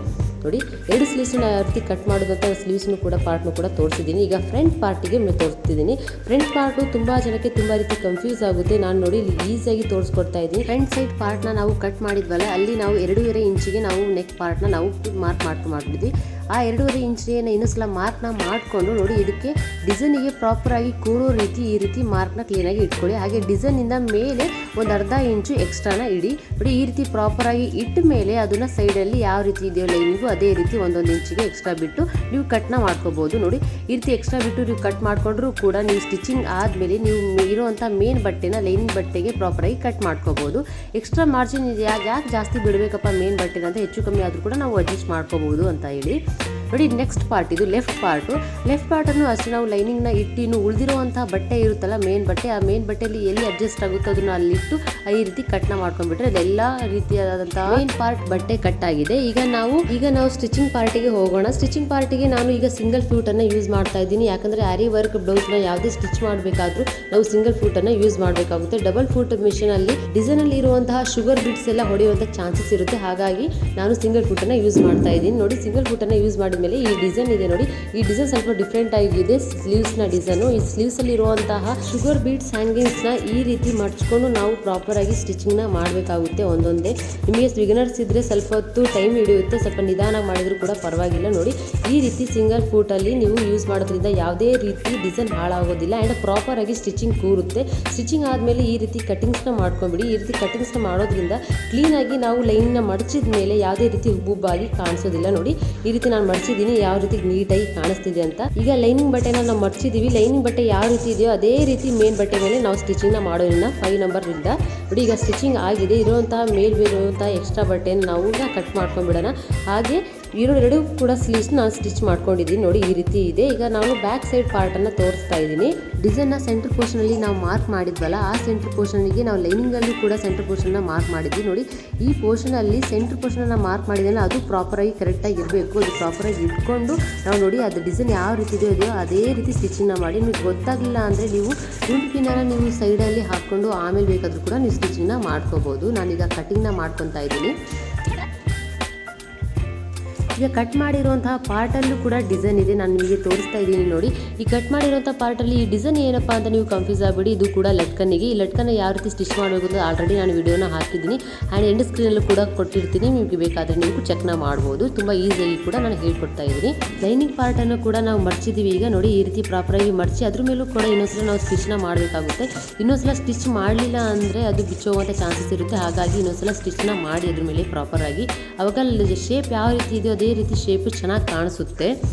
Speaker 1: ನೋಡಿ 2 ಸ್ಲೀವ್ಸ್ನ ಯಾವ ರೀತಿ ಕಟ್ ಮಾಡೋದಂತ ಸ್ಲೀವ್ಸ್ನು ಕೂಡ ಪಾರ್ಟ್ನು ಕೂಡ ತೋರಿಸಿದ್ದೀನಿ. ಈಗ ಫ್ರಂಟ್ ಪಾರ್ಟಿಗೆ ತೋರಿಸ್ತಿದ್ದೀನಿ. ಫ್ರಂಟ್ ಪಾರ್ಟು ತುಂಬ ಜನಕ್ಕೆ ತುಂಬ ರೀತಿ ಕನ್ಫ್ಯೂಸ್ ಆಗುತ್ತೆ. ನಾನು ನೋಡಿ ಈಸಿಯಾಗಿ ತೋರಿಸ್ಕೊಡ್ತಾ ಇದ್ದೀನಿ. ಫ್ರಂಟ್ ಸೈಡ್ ಪಾರ್ಟ್ನ ನಾವು ಕಟ್ ಮಾಡಿದ್ವಲ್ಲ, ಅಲ್ಲಿ ನಾವು 2.5 ಇಂಚಿಗೆ ನಾವು ನೆಕ್ ಪಾರ್ಟ್ನ ನಾವು ಮಾರ್ಕ್ ಮಾಡಿದ್ವಿ. ಆ 2.5 ಇಂಚಿಗೆ ಇನ್ನೂ ಸಲ ಮಾರ್ಕ್ನ ಮಾಡಿಕೊಂಡು ನೋಡಿ ಇದಕ್ಕೆ ಡಿಸೈನಿಗೆ ಪ್ರಾಪರಾಗಿ ಕೂರೋ ರೀತಿ ಈ ರೀತಿ ಮಾರ್ಕ್ನ ಕ್ಲೀನಾಗಿ ಇಟ್ಕೊಳ್ಳಿ. ಹಾಗೆ ಡಿಸೈನಿಂದ ಮೇಲೆ ಒಂದು ಅರ್ಧ ಇಂಚು ಎಕ್ಸ್ಟ್ರಾನ ಇಡಿ. ನೋಡಿ ಈ ರೀತಿ ಪ್ರಾಪರಾಗಿ ಇಟ್ಟ ಮೇಲೆ ಅದನ್ನು ಸೈಡಲ್ಲಿ ಯಾವ ರೀತಿ ಇದೆಯೋ ಲೈನಿಂಗು ಅದೇ ರೀತಿ 1 ಇಂಚಿಗೆ ಎಕ್ಸ್ಟ್ರಾ ಬಿಟ್ಟು ನೀವು ಕಟ್ನ ಮಾಡ್ಕೋಬೋದು. ನೋಡಿ ಈ ರೀತಿ ಎಕ್ಸ್ಟ್ರಾ ಬಿಟ್ಟು ನೀವು ಕಟ್ ಮಾಡಿಕೊಂಡ್ರೂ ಕೂಡ ನೀವು ಸ್ಟಿಚಿಂಗ್ ಆದಮೇಲೆ ನೀವು ಇರೋವಂಥ ಮೇನ್ ಬಟ್ಟೆನ ಲೈನಿಂಗ್ ಬಟ್ಟೆಗೆ ಪ್ರಾಪರಾಗಿ ಕಟ್ ಮಾಡ್ಕೋಬೋದು. ಎಕ್ಸ್ಟ್ರಾ ಮಾರ್ಜಿನ್ ಯಾಕೆ ಜಾಸ್ತಿ ಬಿಡಬೇಕಪ್ಪ ಮೇನ್ ಬಟ್ಟೆನ ಅಂತ ಹೆಚ್ಚು ಕಮ್ಮಿ ಆದರೂ ಕೂಡ ನಾವು ಅಡ್ಜಸ್ಟ್ ಮಾಡ್ಕೋಬೋದು ಅಂತ ಹೇಳಿ. ನೋಡಿ ನೆಕ್ಸ್ಟ್ ಪಾರ್ಟ್ ಇದು ಲೆಫ್ಟ್ ಪಾರ್ಟನ್ನು ಅಷ್ಟೇ ನಾವು ಲೈನಿಂಗ್ನ ಇಟ್ಟು ಇನ್ನು ಉಳಿದಿರುವಂಥ ಬಟ್ಟೆ ಇರುತ್ತಲ್ಲ ಮೇನ್ ಬಟ್ಟೆ, ಆ ಮೇನ್ ಬಟ್ಟೆಯಲ್ಲಿ ಎಲ್ಲಿ ಅಡ್ಜಸ್ಟ್ ಆಗುತ್ತೋ ಅದನ್ನು ಅಲ್ಲಿಟ್ಟು ಈ ರೀತಿ ಕಟ್ನ ಮಾಡ್ಕೊಂಡ್ಬಿಟ್ರೆ ಅದೆಲ್ಲ ರೀತಿಯಾದಂಥ ಮೇನ್ ಪಾರ್ಟ್ ಬಟ್ಟೆ ಕಟ್ ಆಗಿದೆ. ಈಗ ನಾವು ಸ್ಟಿಚಿಂಗ್ ಪಾರ್ಟಿಗೆ ಹೋಗೋಣ. ಸ್ಟಿಚಿಂಗ್ ಪಾರ್ಟಿಗೆ ನಾನು ಈಗ ಸಿಂಗಲ್ ಫ್ಲೂಟನ್ನು ಯೂಸ್ ಮಾಡ್ತಾ ಇದ್ದೀನಿ. ಯಾಕಂದರೆ ಆರಿ ವರ್ಕ್ ಬ್ಲೌಸ್ನ ಯಾವುದೇ ಸ್ಟಿಚ್ ಮಾಡಬೇಕಾದ್ರೂ ನಾವು ಸಿಂಗಲ್ ಫ್ಲೂಟನ್ನು ಯೂಸ್ ಮಾಡಬೇಕಾಗುತ್ತೆ. ಡಬಲ್ ಫ್ಲೂಟ್ ಮಿಷನಲ್ಲಿ ಡಿಸೈನಲ್ಲಿ ಇರುವಂತಹ ಶುಗರ್ ಬಿಟ್ಸ್ ಎಲ್ಲ ಹೊಡೆಯುವಂಥ ಚಾನ್ಸಸ್ ಇರುತ್ತೆ. ಹಾಗಾಗಿ ನಾನು ಸಿಂಗಲ್ ಫ್ಲೂಟನ್ನು ಯೂಸ್ ಮಾಡ್ತಾ ಇದ್ದೀನಿ. ನೋಡಿ ಸಿಂಗಲ್ ಫ್ಲೂಟನ್ನು ಯೂಸ್ ಮಾಡಿದ್ಮೇಲೆ ಈ ಡಿಸೈನ್ ಇದೆ ನೋಡಿ, ಈ ಡಿಸೈನ್ ಸ್ವಲ್ಪ ಡಿಫ್ರೆಂಟ್ ಆಗಿದೆ ಸ್ಲೀವ್ಸ್ನ ಡಿಸೈನು. ಈ ಸ್ಲೀವ್ಸಲ್ಲಿ ಇರುವಂತಹ ಶುಗರ್ ಬೀಡ್ಸ್ ಹ್ಯಾಂಗಿಂಗ್ಸ್ನ ಈ ರೀತಿ ಮಡ್ಚ್ಕೊಂಡು ನಾವು ಪ್ರಾಪರಾಗಿ ಸ್ಟಿಚಿಂಗ್ನ ಮಾಡಬೇಕಾಗುತ್ತೆ ಒಂದೊಂದೇ. ನಿಮಗೆ ಬಿಗಿನರ್ಸ್ ಇದ್ದರೆ ಸ್ವಲ್ಪ ಹೊತ್ತು ಟೈಮ್ ಹಿಡಿಯುತ್ತೆ, ಸ್ವಲ್ಪ ನಿಧಾನ ಮಾಡಿದರೂ ಕೂಡ ಪರವಾಗಿಲ್ಲ. ನೋಡಿ ಈ ರೀತಿ ಸಿಂಗಲ್ ಫೂಟಲ್ಲಿ ನೀವು ಯೂಸ್ ಮಾಡೋದ್ರಿಂದ ಯಾವುದೇ ರೀತಿ ಡಿಸೈನ್ ಹಾಳಾಗೋದಿಲ್ಲ ಆ್ಯಂಡ್ ಪ್ರಾಪರಾಗಿ ಸ್ಟಿಚಿಂಗ್ ಕೂರುತ್ತೆ. ಸ್ಟಿಚಿಂಗ್ ಆದಮೇಲೆ ಈ ರೀತಿ ಕಟಿಂಗ್ಸ್ನ ಮಾಡ್ಕೊಂಬಿಡಿ. ಈ ರೀತಿ ಕಟಿಂಗ್ಸ್ನ ಮಾಡೋದ್ರಿಂದ ಕ್ಲೀನಾಗಿ ನಾವು ಲೈನ್ನ ಮಡಚಿದ ಮೇಲೆ ಯಾವುದೇ ರೀತಿ ಹುಬ್ಬಾಗಿ ಕಾಣಿಸೋದಿಲ್ಲ. ನೋಡಿ ಈ ರೀತಿ ನಾನು ಮಡಚಿದ್ದೀನಿ, ಯಾವ ರೀತಿ ನೀಟಾಗಿ ಕಾಣಿಸ್ತಿದೆ ಅಂತ. ಈಗ ಲೈನಿಂಗ್ ಬಟ್ಟೆನ ನಾವು ಮಡಚಿದ್ದೀವಿ. ಲೈನಿಂಗ್ ಬಟ್ಟೆ ಯಾವ ರೀತಿ ಇದೆಯೋ ಅದೇ ರೀತಿ ಮೇನ್ ಬಟ್ಟೆ ಮೇಲೆ ನಾವು ಸ್ಟಿಚಿಂಗ್ನ ಮಾಡೋದ್ರಿಂದ 5 ನಂಬರಿಂದ ನೋಡಿ ಈಗ ಸ್ಟಿಚಿಂಗ್ ಆಗಿದೆ. ಇರುವಂತಹ ಮೇಲಿರುವಂತಹ ಎಕ್ಸ್ಟ್ರಾ ಬಟ್ಟೆಯನ್ನು ನಾವು ಈಗ ಕಟ್ ಮಾಡ್ಕೊಂಡ್ಬಿಡೋಣ. ಹಾಗೆ ಎರಡು ಕೂಡ ಸ್ಲೀವ್ಸ್ನ ಸ್ಟಿಚ್ ಮಾಡ್ಕೊಂಡಿದ್ದೀನಿ. ನೋಡಿ ಈ ರೀತಿ ಇದೆ. ಈಗ ನಾನು ಬ್ಯಾಕ್ ಸೈಡ್ ಪಾರ್ಟನ್ನು ತೋರಿಸ್ತಾ ಇದ್ದೀನಿ. ಡಿಸೈನ್ನ ಸೆಂಟರ್ ಪೋರ್ಷನಲ್ಲಿ ನಾವು ಮಾರ್ಕ್ ಮಾಡಿದ್ವಲ್ಲ, ಆ ಸೆಂಟರ್ ಪೋರ್ಷನ್ಗೆ ನಾವು ಲೈನಿಂಗಲ್ಲೂ ಕೂಡ ಸೆಂಟರ್ ಪೋರ್ಷನ್ನ ಮಾರ್ಕ್ ಮಾಡಿದ್ವಿ. ನೋಡಿ ಈ ಪೋರ್ಷನಲ್ಲಿ ಸೆಂಟರ್ ಪೋರ್ಷನ್ನ ಮಾರ್ಕ್ ಮಾಡಿದ್ರೆ ಅದು ಪ್ರಾಪರಾಗಿ ಕರೆಕ್ಟಾಗಿ ಇರಬೇಕು. ಅದು ಪ್ರಾಪರಾಗಿ ಇಟ್ಕೊಂಡು ನಾವು ನೋಡಿ ಅದು ಡಿಸೈನ್ ಯಾವ ರೀತಿ ಇದೆಯೋ ಅದೇ ರೀತಿ ಸ್ಟಿಚಿಂಗ್ನ ಮಾಡಿ. ನಿಮಗೆ ಗೊತ್ತಾಗಲಿಲ್ಲ ಅಂದರೆ ನೀವು ಗುಂಡು ಪಿನ್ನನ್ನು ನೀವು ಸೈಡಲ್ಲಿ ಹಾಕ್ಕೊಂಡು ಆಮೇಲೆ ಬೇಕಾದರೂ ಕೂಡ ನೀವು ಸ್ಟಿಚಿಂಗ್ನ ಮಾಡ್ಕೋಬೋದು. ನಾನೀಗ ಕಟಿಂಗ್ನ ಮಾಡ್ಕೊತಾ ಇದ್ದೀನಿ. ಈಗ ಕಟ್ ಮಾಡಿರುವಂತಹ ಪಾರ್ಟಲ್ಲೂ ಕೂಡ ಡಿಸೈನ್ ಇದೆ, ನಾನು ನಿಮಗೆ ತೋರಿಸ್ತಾ ಇದ್ದೀನಿ ನೋಡಿ. ಈ ಕಟ್ ಮಾಡಿರುವಂಥ ಪಾರ್ಟಲ್ಲಿ ಈ ಡಿಸೈನ್ ಏನಪ್ಪ ಅಂತ ನೀವು ಕನ್ಫ್ಯೂಸ್ ಆಗಬೇಡಿ. ಇದು ಕೂಡ ಲಟ್ಕನ್ನಿಗೆ. ಈ ಲಟ್ಕನ್ನ ಯಾವ ರೀತಿ ಸ್ಟಿಚ್ ಮಾಡಬೇಕು ಅಂತ ಆಲ್ರೆಡಿ ನಾನು ವಿಡಿಯೋನ ಹಾಕಿದ್ದೀನಿ ಆ್ಯಂಡ್ ಎಂಡ್ ಸ್ಕ್ರೀನಲ್ಲೂ ಕೂಡ ಕೊಟ್ಟಿರ್ತೀನಿ. ನಿಮಗೆ ಬೇಕಾದರೆ ನೀವು ಚೆಕ್ನ ಮಾಡ್ಬೋದು. ತುಂಬ ಈಸಿಯಾಗಿ ಕೂಡ ನಾನು ಹೇಳ್ಕೊಡ್ತಾ ಇದ್ದೀನಿ. ಲೈನಿಂಗ್ ಪಾರ್ಟನ್ನು ಕೂಡ ನಾವು ಮರ್ಚಿದ್ದೀವಿ. ಈಗ ನೋಡಿ ಈ ರೀತಿ ಪ್ರಾಪರಾಗಿ ಮರ್ಚಿ ಅದ್ರ ಮೇಲೂ ಕೂಡ ಇನ್ನೊಂದ್ಸಲ ನಾವು ಸ್ಟಿಚ್ನ ಮಾಡಬೇಕಾಗುತ್ತೆ. ಇನ್ನೊಂದ್ಸಲ ಸ್ಟಿಚ್ ಮಾಡಲಿಲ್ಲ ಅಂದರೆ ಅದು ಬಿಚ್ಚೋವಂಥ ಚಾನ್ಸಸ್ ಇರುತ್ತೆ. ಹಾಗಾಗಿ ಇನ್ನೊಂದ್ಸಲ ಸ್ಟಿಚ್ನ ಮಾಡಿ ಅದ್ರ ಮೇಲೆ ಪ್ರಾಪರಾಗಿ, ಅವಾಗ ಶೇಪ್ ಯಾವ ರೀತಿ ಇದೆಯೋ ಅದೇ ರೀತಿ ಶೇಪು ಚೆನ್ನಾಗಿ ಕಾಣಿಸುತ್ತೆ.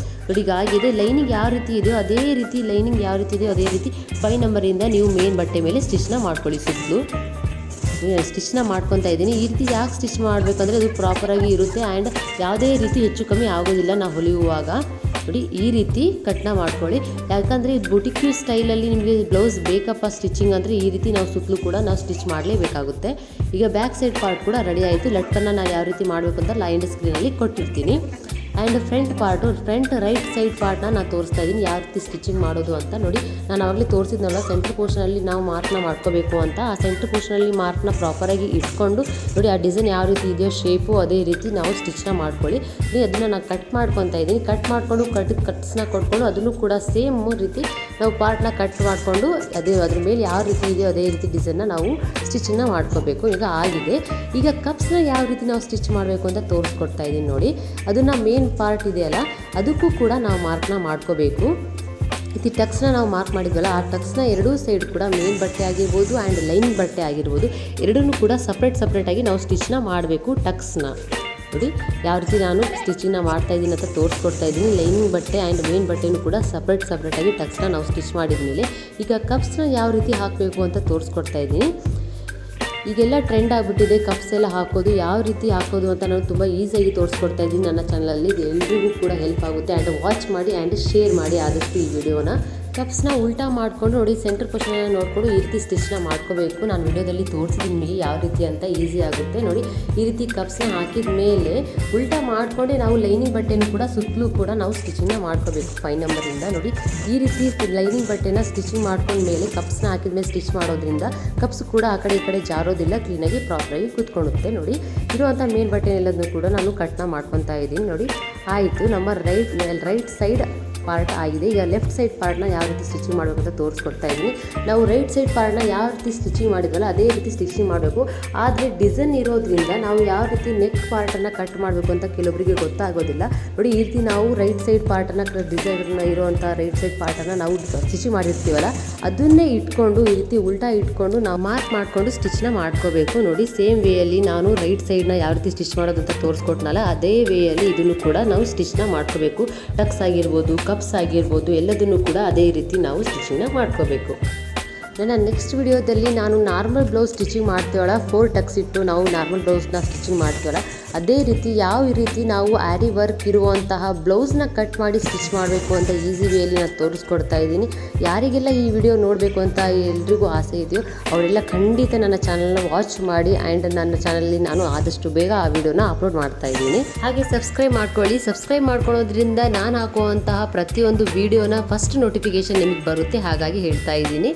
Speaker 1: ನೋಡಿ ಈಗ ಆಗಿದೆ. ಲೈನಿಂಗ್ ಯಾವ ರೀತಿ ಇದೆಯೋ ಅದೇ ರೀತಿ ಲೈನಿಂಗ್ ಯಾವ ರೀತಿ ಇದೆಯೋ ಅದೇ ರೀತಿ 5 ನಂಬರಿಂದ ನೀವು ಮೇನ್ ಬಟ್ಟೆ ಮೇಲೆ ಸ್ಟಿಚ್ನ ಮಾಡ್ಕೊಳ್ಳಿ. ಸುತ್ತಲೂ ಸ್ಟಿಚ್ನ ಮಾಡ್ಕೊತಾ ಇದ್ದೀನಿ. ಈ ರೀತಿ ಯಾಕೆ ಸ್ಟಿಚ್ ಮಾಡಬೇಕಂದ್ರೆ ಅದು ಪ್ರಾಪರಾಗಿ ಇರುತ್ತೆ ಆ್ಯಂಡ್ ಯಾವುದೇ ರೀತಿ ಹೆಚ್ಚು ಕಮ್ಮಿ ಆಗೋದಿಲ್ಲ ನಾವು ಹೊಲಿಯುವಾಗ. ನೋಡಿ ಈ ರೀತಿ ಕಟ್ನ ಮಾಡ್ಕೊಳ್ಳಿ. ಯಾಕಂದರೆ ಇದು ಬುಟಿಕ್ಯೂ ಸ್ಟೈಲಲ್ಲಿ ನಿಮಗೆ ಬ್ಲೌಸ್ ಬೇಕಪ್ಪ ಸ್ಟಿಚಿಂಗ್ ಅಂದರೆ ಈ ರೀತಿ ನಾವು ಸುತ್ತಲೂ ಕೂಡ ನಾವು ಸ್ಟಿಚ್ ಮಾಡಲೇಬೇಕಾಗುತ್ತೆ. ಈಗ ಬ್ಯಾಕ್ ಸೈಡ್ ಪಾರ್ಟ್ ಕೂಡ ರೆಡಿ ಆಯಿತು. ಲಟ್ಕನ್ನ ನಾನು ಯಾವ ರೀತಿ ಮಾಡಬೇಕು ಅಂತ ಲೈನ್ ಸ್ಕ್ರೀನಲ್ಲಿ ಕೊಟ್ಟಿರ್ತೀನಿ. ಆ್ಯಂಡ್ ಫ್ರಂಟ್ ರೈಟ್ ಸೈಡ್ ಪಾರ್ಟ್ನ ನಾನು ತೋರಿಸ್ತಾ ಇದ್ದೀನಿ ಯಾವ ರೀತಿ ಸ್ಟಿಚಿಂಗ್ ಮಾಡೋದು ಅಂತ. ನೋಡಿ ನಾನು ಆವಾಗಲೇ ತೋರಿಸಿದ್ನಲ್ಲ ಸೆಂಟ್ರ್ ಪೋರ್ಷನಲ್ಲಿ ನಾವು ಮಾರ್ಕ್ನ ಮಾಡ್ಕೋಬೇಕು ಅಂತ. ಆ ಸೆಂಟ್ರ್ ಪೋರ್ಷನಲ್ಲಿ ಮಾರ್ಕ್ನ ಪ್ರಾಪರಾಗಿ ಇಟ್ಕೊಂಡು ನೋಡಿ ಆ ಡಿಸೈನ್ ಯಾವ ರೀತಿ ಇದೆಯೋ ಶೇಪು ಅದೇ ರೀತಿ ನಾವು ಸ್ಟಿಚ್ನ ಮಾಡ್ಕೊಳ್ಳಿ. ಅದನ್ನು ನಾನು ಕಟ್ ಮಾಡ್ಕೊತಾ ಇದ್ದೀನಿ. ಕಟ್ ಮಾಡಿಕೊಂಡು ಕಟ್ಸ್ನ ಕೊಟ್ಕೊಂಡು ಅದನ್ನು ಕೂಡ ಸೇಮ್ ರೀತಿ ನಾವು ಪಾರ್ಟ್ನ ಕಟ್ ಮಾಡಿಕೊಂಡು ಅದ್ರ ಮೇಲೆ ಯಾವ ರೀತಿ ಇದೆಯೋ ಅದೇ ರೀತಿ ಡಿಸೈನ್ನ ನಾವು ಸ್ಟಿಚ್ಚನ್ನ ಮಾಡ್ಕೋಬೇಕು. ಈಗ ಆಗಿದೆ. ಈಗ ಕಪ್ಸ್ನ ಯಾವ ರೀತಿ ನಾವು ಸ್ಟಿಚ್ ಮಾಡಬೇಕು ಅಂತ ತೋರಿಸ್ಕೊಡ್ತಾ ಇದ್ದೀನಿ ನೋಡಿ. ಅದನ್ನು ಮೇನ್ ಪಾರ್ಟ್ ಇದೆಯಲ್ಲ ಅದಕ್ಕೂ ಕೂಡ ನಾವು ಮಾರ್ಕ್ನ ಮಾಡ್ಕೋಬೇಕು. ಈ ಟಕ್ಸ್ನ ನಾವು ಮಾರ್ಕ್ ಮಾಡಿದ್ವಲ್ಲ ಆ ಟಕ್ಸ್ನ ಎರಡೂ ಸೈಡ್ ಕೂಡ ಮೇನ್ ಬಟ್ಟೆ ಆಗಿರ್ಬೋದು ಆ್ಯಂಡ್ ಲೈನಿಂಗ್ ಬಟ್ಟೆ ಆಗಿರ್ಬೋದು ಎರಡನ್ನೂ ಕೂಡ ಸಪ್ರೇಟಾಗಿ ನಾವು ಸ್ಟಿಚ್ನ ಮಾಡಬೇಕು. ಟಕ್ಸ್ನ ನೋಡಿ ಯಾವ ರೀತಿ ನಾನು ಸ್ಟಿಚಿಂಗ್ನ ಮಾಡ್ತಾ ಇದ್ದೀನಿ ಅಂತ ತೋರಿಸ್ಕೊಡ್ತಾ ಇದ್ದೀನಿ. ಲೈನಿಂಗ್ ಬಟ್ಟೆ ಆ್ಯಂಡ್ ಮೇನ್ ಬಟ್ಟೆನೂ ಕೂಡ ಸಪ್ರೇಟಾಗಿ ಟಕ್ಸ್ನ ನಾವು ಸ್ಟಿಚ್ ಮಾಡಿದ ಮೇಲೆ ಈಗ ಕಪ್ಸ್ನ ಯಾವ ರೀತಿ ಹಾಕಬೇಕು ಅಂತ ತೋರಿಸ್ಕೊಡ್ತಾ ಇದ್ದೀನಿ. ಈಗೆಲ್ಲ ಟ್ರೆಂಡ್ ಆಗಿಬಿಟ್ಟಿದೆ ಕಪ್ಸ್ ಎಲ್ಲ ಹಾಕೋದು, ಯಾವ ರೀತಿ ಹಾಕೋದು ಅಂತ ನಾನು ತುಂಬ ಈಸಿಯಾಗಿ ತೋರಿಸ್ಕೊಡ್ತಾ ಇದ್ದೀನಿ ನನ್ನ ಚಾನಲಲ್ಲಿ. ಇದು ಎಲ್ರಿಗೂ ಕೂಡ ಹೆಲ್ಪ್ ಆಗುತ್ತೆ ಆ್ಯಂಡ್ ವಾಚ್ ಮಾಡಿ ಆ್ಯಂಡ್ ಶೇರ್ ಮಾಡಿ ಆದಷ್ಟು ಈ ವಿಡಿಯೋನ. ಕಪ್ಸ್ನ ಉಲ್ಟಾ ಮಾಡಿಕೊಂಡು ನೋಡಿ ಸೆಂಟ್ರ್ ಪೋರ್ಷನ್ನ ನೋಡಿಕೊಂಡು ಈ ರೀತಿ ಸ್ಟಿಚ್ನ ಮಾಡ್ಕೋಬೇಕು. ನಾನು ವಿಡಿಯೋದಲ್ಲಿ ತೋರಿಸಿದ್ದೀನಿ ನಿಮಗೆ ಯಾವ ರೀತಿ ಅಂತ ಈಸಿ ಆಗುತ್ತೆ ನೋಡಿ. ಈ ರೀತಿ ಕಪ್ಸ್ನ ಹಾಕಿದ ಮೇಲೆ ಉಲ್ಟಾ ಮಾಡಿಕೊಂಡೆ ನಾವು ಲೈನಿಂಗ್ ಬಟ್ಟೆನೂ ಕೂಡ ಸುತ್ತಲೂ ಕೂಡ ನಾವು ಸ್ಟಿಚಿಂಗ್ನ ಮಾಡ್ಕೋಬೇಕು 5 ನಂಬರಿಂದ. ನೋಡಿ ಈ ರೀತಿ ಲೈನಿಂಗ್ ಬಟ್ಟೆನ ಸ್ಟಿಚಿಂಗ್ ಮಾಡ್ಕೊಂಡ ಮೇಲೆ ಕಪ್ಸ್ನ ಹಾಕಿದ ಮೇಲೆ ಸ್ಟಿಚ್ ಮಾಡೋದ್ರಿಂದ ಕಪ್ಸ್ ಕೂಡ ಆ ಕಡೆ ಈ ಕಡೆ ಜಾರೋದಿಲ್ಲ, ಕ್ಲೀನಾಗಿ ಪ್ರಾಪರಾಗಿ ಕೂತ್ಕೊಳ್ಳುತ್ತೆ. ನೋಡಿ ಇರುವಂಥ ಮೇನ್ ಬಟ್ಟೆ ಎಲ್ಲದನ್ನು ಕೂಡ ನಾನು ಕಟ್ನ ಮಾಡ್ಕೊತಾ ಇದ್ದೀನಿ. ನೋಡಿ ಆಯಿತು, ನಮ್ಮ ರೈಟ್ ಸೈಡ್ ಪಾರ್ಟ್ ಆಗಿದೆ. ಈಗ ಲೆಫ್ಟ್ ಸೈಡ್ ಪಾರ್ಟ್ನ ಯಾವ ರೀತಿ ಸ್ಟಿಚಿಂಗ್ ಮಾಡಬೇಕು ಅಂತ ತೋರಿಸ್ಕೊಡ್ತಾ ಇದ್ದೀನಿ. ನಾವು ರೈಟ್ ಸೈಡ್ ಪಾರ್ಟ್ನ ಯಾವ ರೀತಿ ಸ್ಟಿಚಿಂಗ್ ಮಾಡಿದ್ವಲ್ಲ ಅದೇ ರೀತಿ ಸ್ಟಿಚಿಂಗ್ ಮಾಡಬೇಕು. ಆದರೆ ಡಿಸೈನ್ ಇರೋದ್ರಿಂದ ನಾವು ಯಾವ ರೀತಿ ನೆಕ್ ಪಾರ್ಟನ್ನು ಕಟ್ ಮಾಡಬೇಕು ಅಂತ ಕೆಲವೊಬ್ಬರಿಗೆ ಗೊತ್ತಾಗೋದಿಲ್ಲ. ನೋಡಿ ಈ ರೀತಿ ನಾವು ರೈಟ್ ಸೈಡ್ ಪಾರ್ಟನ್ನು ಡಿಸೈನ್ ಇರುವಂಥ ರೈಟ್ ಸೈಡ್ ಪಾರ್ಟನ್ನು ನಾವು ಸ್ಟಿಚಿಂಗ್ ಮಾಡಿರ್ತೀವಲ್ಲ ಅದನ್ನೇ ಇಟ್ಕೊಂಡು ಈ ರೀತಿ ಉಲ್ಟಾ ಇಟ್ಕೊಂಡು ನಾವು ಮಾರ್ಕ್ ಮಾಡಿಕೊಂಡು ಸ್ಟಿಚ್ನ ಮಾಡ್ಕೋಬೇಕು. ನೋಡಿ ಸೇಮ್ ವೇಯಲ್ಲಿ ನಾನು ರೈಟ್ ಸೈಡ್ನ ಯಾವ ರೀತಿ ಸ್ಟಿಚ್ ಮಾಡೋದು ಅಂತ ತೋರಿಸ್ಕೊಟ್ನಲ್ಲ ಅದೇ ವೇಯಲ್ಲಿ ಇದನ್ನು ಕೂಡ ನಾವು ಸ್ಟಿಚ್ನ ಮಾಡ್ಕೋಬೇಕು. ಟಕ್ಸ್ ಆಗಿರ್ಬೋದು ಕಪ್ಸ್ ಆಗಿರ್ಬೋದು ಎಲ್ಲದನ್ನು ಕೂಡ ಅದೇ ರೀತಿ ನಾವು ಸ್ಟಿಚಿಂಗ್ನ ಮಾಡ್ಕೋಬೇಕು. ನನ್ನ ನೆಕ್ಸ್ಟ್ ವಿಡಿಯೋದಲ್ಲಿ ನಾನು ನಾರ್ಮಲ್ ಬ್ಲೌಸ್ ಸ್ಟಿಚಿಂಗ್ ಮಾಡ್ತೀವಲ್ಲ 4 ಟಕ್ಸ್ ಇಟ್ಟು ನಾವು ನಾರ್ಮಲ್ ಬ್ಲೌಸ್ನ ಸ್ಟಿಚಿಂಗ್ ಮಾಡ್ತೀವಲ್ಲ ಅದೇ ರೀತಿ ಯಾವ ರೀತಿ ನಾವು ಆರಿ ವರ್ಕ್ ಇರುವಂತಹ ಬ್ಲೌಸ್ನ ಕಟ್ ಮಾಡಿ ಸ್ಟಿಚ್ ಮಾಡಬೇಕು ಅಂತ ಈಸಿ ವೇಯಲ್ಲಿ ನಾನು ತೋರಿಸ್ಕೊಡ್ತಾ ಇದ್ದೀನಿ. ಯಾರಿಗೆಲ್ಲ ಈ ವಿಡಿಯೋ ನೋಡಬೇಕು ಅಂತ ಎಲ್ರಿಗೂ ಆಸೆ ಇದೆಯೋ ಅವರೆಲ್ಲ ಖಂಡಿತ ನನ್ನ ಚಾನಲ್ನ ವಾಚ್ ಮಾಡಿ ಆ್ಯಂಡ್ ನನ್ನ ಚಾನಲಲ್ಲಿ ನಾನು ಆದಷ್ಟು ಬೇಗ ಆ ವಿಡಿಯೋನ ಅಪ್ಲೋಡ್ ಮಾಡ್ತಾ ಇದ್ದೀನಿ. ಹಾಗೆ ಸಬ್ಸ್ಕ್ರೈಬ್ ಮಾಡ್ಕೊಳ್ಳಿ. ಸಬ್ಸ್ಕ್ರೈಬ್ ಮಾಡ್ಕೊಳ್ಳೋದ್ರಿಂದ ನಾನು ಹಾಕುವಂತಹ ಪ್ರತಿಯೊಂದು ವಿಡಿಯೋನ ಫಸ್ಟ್ ನೋಟಿಫಿಕೇಷನ್ ನಿಮಗೆ ಬರುತ್ತೆ, ಹಾಗಾಗಿ ಹೇಳ್ತಾ ಇದ್ದೀನಿ.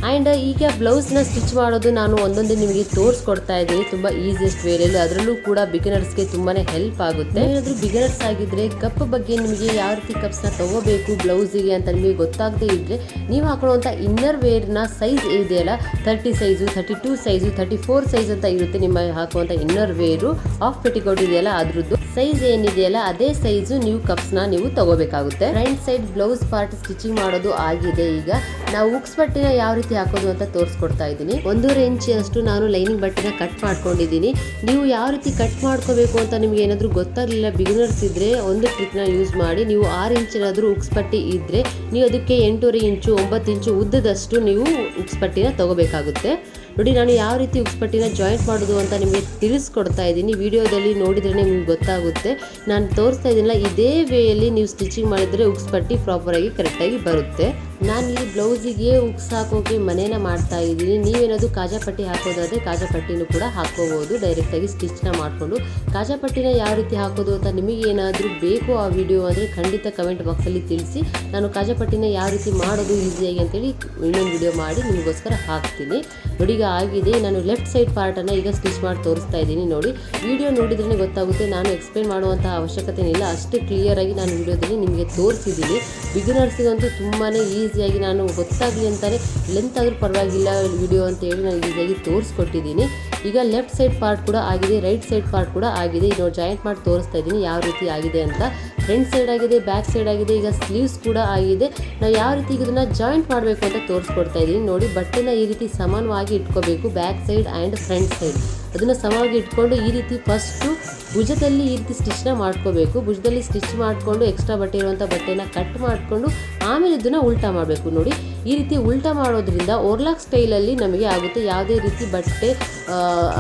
Speaker 1: ಆ್ಯಂಡ್ ಈಗ ಬ್ಲೌಸ್ನ ಸ್ಟಿಚ್ ಮಾಡೋದು ನಾನು ಒಂದೊಂದೇ ನಿಮಗೆ ತೋರಿಸ್ಕೊಡ್ತಾ ಇದ್ದೀನಿ ತುಂಬ ಈಸಿಯೆಸ್ಟ್ ವೇರಲ್ಲಿ. ಅದರಲ್ಲೂ ಕೂಡ ಬಿಗಿನರ್ಸ್ಗೆ ತುಂಬಾ ಹೆಲ್ಪ್ ಆಗುತ್ತೆ. ಏನಾದರೂ ಬಿಗಿನರ್ಸ್ ಆಗಿದ್ದರೆ ಕಪ್ ಬಗ್ಗೆ ನಿಮಗೆ ಯಾವ ರೀತಿ ಕಪ್ಸ್ನ ತೊಗೋಬೇಕು ಬ್ಲೌಸಿಗೆ ಅಂತ ನಿಮಗೆ ಗೊತ್ತಾಗದೇ ಇದ್ದರೆ ನೀವು ಹಾಕೊಳ್ಳುವಂಥ ಇನ್ನರ್ ವೇರ್ನ ಸೈಜ್ ಇದೆಯಲ್ಲ 30 ಸೈಜು 32 ಸೈಜು 34 ಸೈಜ್ ಅಂತ ಇರುತ್ತೆ. ನಿಮ್ಮ ಹಾಕುವಂಥ ಇನ್ನರ್ ವೇರು ಆಫ್ ಪೆಟಿಕೋಟ್ ಇದೆಯಲ್ಲ ಅದ್ರದ್ದು ಸೈಜ್ ಏನಿದೆಯಲ್ಲ ಅದೇ ಸೈಜು ನೀವು ಕಪ್ಸ್ನ ನೀವು ತಗೋಬೇಕಾಗುತ್ತೆ. Front side blouse part stitching ಮಾಡೋದು ಆಗಿದೆ. ಈಗ ನಾವು ಉಕ್ಸ್ ಬಟ್ಟೆನ ಯಾವ ರೀತಿ ಹಾಕೋದು ಅಂತ ತೋರಿಸ್ಕೊಡ್ತಾ ಇದ್ದೀನಿ. 1.5 ಇಂಚಷ್ಟು ನಾನು ಲೈನಿಂಗ್ ಬಟ್ಟೆನ ಕಟ್ ಮಾಡ್ಕೊಂಡಿದ್ದೀನಿ. ನೀವು ಯಾವ ರೀತಿ ಕಟ್ ಮಾಡ್ಕೋಬೇಕು ಅಂತ ನಿಮ್ಗೆ ಏನಾದರೂ ಗೊತ್ತಾಗಲಿಲ್ಲ ಬಿಗಿನರ್ಸ್ ಇದ್ದರೆ ಒಂದು ಟ್ರಿಕ್ನ ಯೂಸ್ ಮಾಡಿ. ನೀವು 6 ಇಂಚ್ ಏನಾದರೂ ಉಕ್ಸ್ ಪಟ್ಟಿ ಇದ್ದರೆ ನೀವು ಅದಕ್ಕೆ 8.5 ಇಂಚು 9 ಇಂಚು ಉದ್ದದಷ್ಟು ನೀವು ಉಕ್ಸ್ ಪಟ್ಟಿನ ತಗೋಬೇಕಾಗುತ್ತೆ. ನೋಡಿ ನಾನು ಯಾವ ರೀತಿ ಉಕ್ಸ್ ಪಟ್ಟಿನ ಜಾಯಿಂಟ್ ಮಾಡೋದು ಅಂತ ನಿಮಗೆ ತಿಳಿಸ್ಕೊಡ್ತಾ ಇದ್ದೀನಿ. ವಿಡಿಯೋದಲ್ಲಿ ನೋಡಿದ್ರೆ ನಿಮ್ಗೆ ಗೊತ್ತಾಗುತ್ತೆ. ನಾನು ತೋರಿಸ್ತಾ ಇದ್ದೀನಲ್ಲ ಇದೇ ವೇಯಲ್ಲಿ ನೀವು ಸ್ಟಿಚಿಂಗ್ ಮಾಡಿದರೆ ಉಕ್ಸ್ ಪಟ್ಟಿ ಪ್ರಾಪರಾಗಿ ಕರೆಕ್ಟಾಗಿ ಬರುತ್ತೆ. ನಾನಿಲ್ಲಿ ಬ್ಲೌಸಿಗೆ ಉಕ್ಸ್ ಹಾಕೋಕೆ ಮನೇನ ಮಾಡ್ತಾ ಇದ್ದೀನಿ. ನೀವೇನಾದರೂ ಕಾಜಾಪಟ್ಟಿ ಹಾಕೋದಾದರೆ ಕಾಜಾಪಟ್ಟಿನೂ ಕೂಡ ಹಾಕೋಬೋದು. ಡೈರೆಕ್ಟಾಗಿ ಸ್ಟಿಚ್ನ ಮಾಡಿಕೊಂಡು ಕಾಜಾಪಟ್ಟಿನ ಯಾವ ರೀತಿ ಹಾಕೋದು ಅಂತ ನಿಮಗೆ ಏನಾದರೂ ಬೇಕು ಆ ವಿಡಿಯೋ ಅಂದರೆ ಖಂಡಿತ ಕಮೆಂಟ್ ಬಾಕ್ಸಲ್ಲಿ ತಿಳಿಸಿ. ನಾನು ಕಾಜಾಪಟ್ಟಿನ ಯಾವ ರೀತಿ ಮಾಡೋದು ಈಸಿಯಾಗಿ ಅಂತೇಳಿ ಇನ್ನೊಂದು ವಿಡಿಯೋ ಮಾಡಿ ನಿಮಗೋಸ್ಕರ ಹಾಕ್ತೀನಿ. ನೋಡಿ ಈಗ ಆಗಿದೆ. ನಾನು ಲೆಫ್ಟ್ ಸೈಡ್ ಪಾರ್ಟನ್ನು ಈಗ ಸ್ಟಿಚ್ ಮಾಡಿ ತೋರಿಸ್ತಾ ಇದ್ದೀನಿ. ನೋಡಿ ವಿಡಿಯೋ ನೋಡಿದ್ರೇ ಗೊತ್ತಾಗುತ್ತೆ. ನಾನು ಎಕ್ಸ್ಪ್ಲೇನ್ ಮಾಡುವಂಥ ಅವಶ್ಯಕತೆ ಇಲ್ಲ, ಅಷ್ಟು ಕ್ಲಿಯರಾಗಿ ನಾನು ವಿಡಿಯೋದಲ್ಲಿ ನಿಮಗೆ ತೋರಿಸಿದ್ದೀನಿ. ಬಿಗಿನರ್ಸಿಗಂತೂ ತುಂಬಾ ಈಸಿಯಾಗಿ ನಾನು ಗೊತ್ತಾಗಲಿ ಅಂತಾರೆ ಲೆಂತ್ ಆದರೂ ಪರವಾಗಿಲ್ಲ ವಿಡಿಯೋ ಅಂತ ಹೇಳಿ ನಾನು ಈಸಿಯಾಗಿ ತೋರಿಸ್ಕೊಟ್ಟಿದ್ದೀನಿ. ಈಗ ಲೆಫ್ಟ್ ಸೈಡ್ ಪಾರ್ಟ್ ಕೂಡ ಆಗಿದೆ, ರೈಟ್ ಸೈಡ್ ಪಾರ್ಟ್ ಕೂಡ ಆಗಿದೆ. ಈಗ ಜಾಯಿಂಟ್ ಮಾಡಿ ತೋರಿಸ್ತಾ ಇದ್ದೀನಿ ಯಾವ ರೀತಿ ಆಗಿದೆ ಅಂತ. ಫ್ರಂಟ್ ಸೈಡ್ ಆಗಿದೆ, ಬ್ಯಾಕ್ ಸೈಡ್ ಆಗಿದೆ, ಈಗ ಸ್ಲೀವ್ಸ್ ಕೂಡ ಆಗಿದೆ. ನಾವು ಯಾವ ರೀತಿ ಇದನ್ನು ಜಾಯಿಂಟ್ ಮಾಡಬೇಕು ಅಂತ ತೋರಿಸ್ಕೊಡ್ತಾ ಇದ್ದೀನಿ. ನೋಡಿ ಬಟ್ಟೆನ ಈ ರೀತಿ ಸಮಾನವಾಗಿ ಇಟ್ಕೋಬೇಕು, back side and front side ಅದನ್ನು ಸಮವಾಗಿ ಇಟ್ಕೊಂಡು ಈ ರೀತಿ ಫಸ್ಟು ಭುಜದಲ್ಲಿ ಈ ರೀತಿ ಸ್ಟಿಚ್ನ ಮಾಡ್ಕೋಬೇಕು. ಭುಜದಲ್ಲಿ ಸ್ಟಿಚ್ ಮಾಡಿಕೊಂಡು ಎಕ್ಸ್ಟ್ರಾ ಬಟ್ಟೆ ಇರುವಂಥ ಬಟ್ಟೆನ ಕಟ್ ಮಾಡಿಕೊಂಡು ಆಮೇಲೆ ಇದನ್ನು ಉಲ್ಟಾ ಮಾಡಬೇಕು. ನೋಡಿ ಈ ರೀತಿ ಉಲ್ಟಾ ಮಾಡೋದ್ರಿಂದ ಓರ್ಲಾಕ್ ಸ್ಟೈಲಲ್ಲಿ ನಮಗೆ ಆಗುತ್ತೆ. ಯಾವುದೇ ರೀತಿ ಬಟ್ಟೆ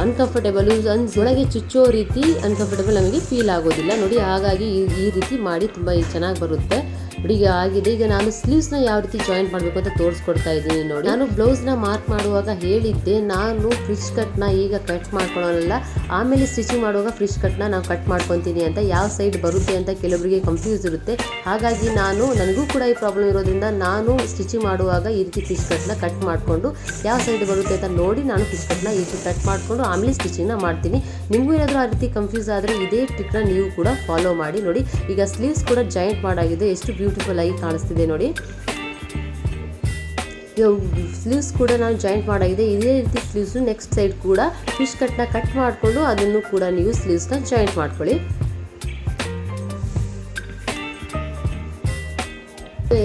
Speaker 1: ಅನ್ಕಂಫರ್ಟೇಬಲ್ ಒಳಗೆ ಚುಚ್ಚೋ ರೀತಿ ಅನ್ಕಂಫರ್ಟೇಬಲ್ ನಮಗೆ ಫೀಲ್ ಆಗೋದಿಲ್ಲ. ನೋಡಿ ಹಾಗಾಗಿ ಈ ರೀತಿ ಮಾಡಿ ತುಂಬ ಚೆನ್ನಾಗಿ ಬರುತ್ತೆ. ನೋಡಿ ಈಗ ಆಗಿದೆ. ಈಗ ನಾನು ಸ್ಲೀವ್ಸ್ನ ಯಾವ ರೀತಿ ಜಾಯಿಂಟ್ ಮಾಡಬೇಕು ಅಂತ ತೋರಿಸ್ಕೊಡ್ತಾ ಇದ್ದೀನಿ. ನೋಡಿ ನಾನು ಬ್ಲೌಸ್ನ ಮಾರ್ಕ್ ಮಾಡುವಾಗ ಹೇಳಿದ್ದೆ ನಾನು ಫ್ರಿಶ್ ಕಟ್ನ ಈಗ ಕಟ್ ಮಾಡ್ಕೊಳ್ಳೋಲ್ಲ, ಆಮೇಲೆ ಸ್ಟಿಚಿಂಗ್ ಮಾಡುವಾಗ ಫ್ರಿಶ್ ಕಟ್ನ ನಾವು ಕಟ್ ಮಾಡ್ಕೊತೀನಿ ಅಂತ. ಯಾವ ಸೈಡ್ ಬರುತ್ತೆ ಅಂತ ಕೆಲವರಿಗೆ ಕನ್ಫ್ಯೂಸ್ ಇರುತ್ತೆ. ಹಾಗಾಗಿ ನನಗೂ ಕೂಡ ಈ ಪ್ರಾಬ್ಲಮ್ ಇರೋದ್ರಿಂದ ನಾನು ಸ್ಟಿಚಿಂಗ್ ಮಾಡುವಾಗ ಈ ರೀತಿ ಫಿಶ್ ಕಟ್ನ ಕಟ್ ಮಾಡಿಕೊಂಡು ಯಾವ ಸೈಡ್ ಬರುತ್ತೆ ಅಂತ ನೋಡಿ ನಾನು ಫಿಶ್ ಕಟ್ನ ಈ ರೀತಿ ಕಟ್ ಮಾಡಿಕೊಂಡು ಆಮೇಲೆ ಸ್ಟಿಚಿಂಗ್ನ ಮಾಡ್ತೀನಿ. ನಿಮಗೂ ಏನಾದರೂ ಆ ರೀತಿ ಕನ್ಫ್ಯೂಸ್ ಆದರೆ ಇದೇ ಟ್ರಿಕ್ನ ನೀವು ಕೂಡ ಫಾಲೋ ಮಾಡಿ. ನೋಡಿ ಈಗ ಸ್ಲೀವ್ಸ್ ಕೂಡ ಜಾಯಿಂಟ್ ಮಾಡಾಗಿದೆ, ಎಷ್ಟು ಬ್ಯೂಟಿಫುಲ್ ಆಗಿ ಕಾಣಿಸ್ತಿದೆ ನೋಡಿ. ಸ್ಲೀವ್ಸ್ ಕೂಡ ನಾನು ಜಾಯಿಂಟ್ ಮಾಡಾಗಿದೆ. ಇದೇ ರೀತಿ ಸ್ಲೀವ್ಸು ನೆಕ್ಸ್ಟ್ ಸೈಡ್ ಕೂಡ ಫಿಶ್ ಕಟ್ನ ಕಟ್ ಮಾಡಿಕೊಂಡು ಅದನ್ನು ಕೂಡ ನೀವು ಸ್ಲೀವ್ಸ್ನ ಜಾಯಿಂಟ್ ಮಾಡ್ಕೊಳ್ಳಿ.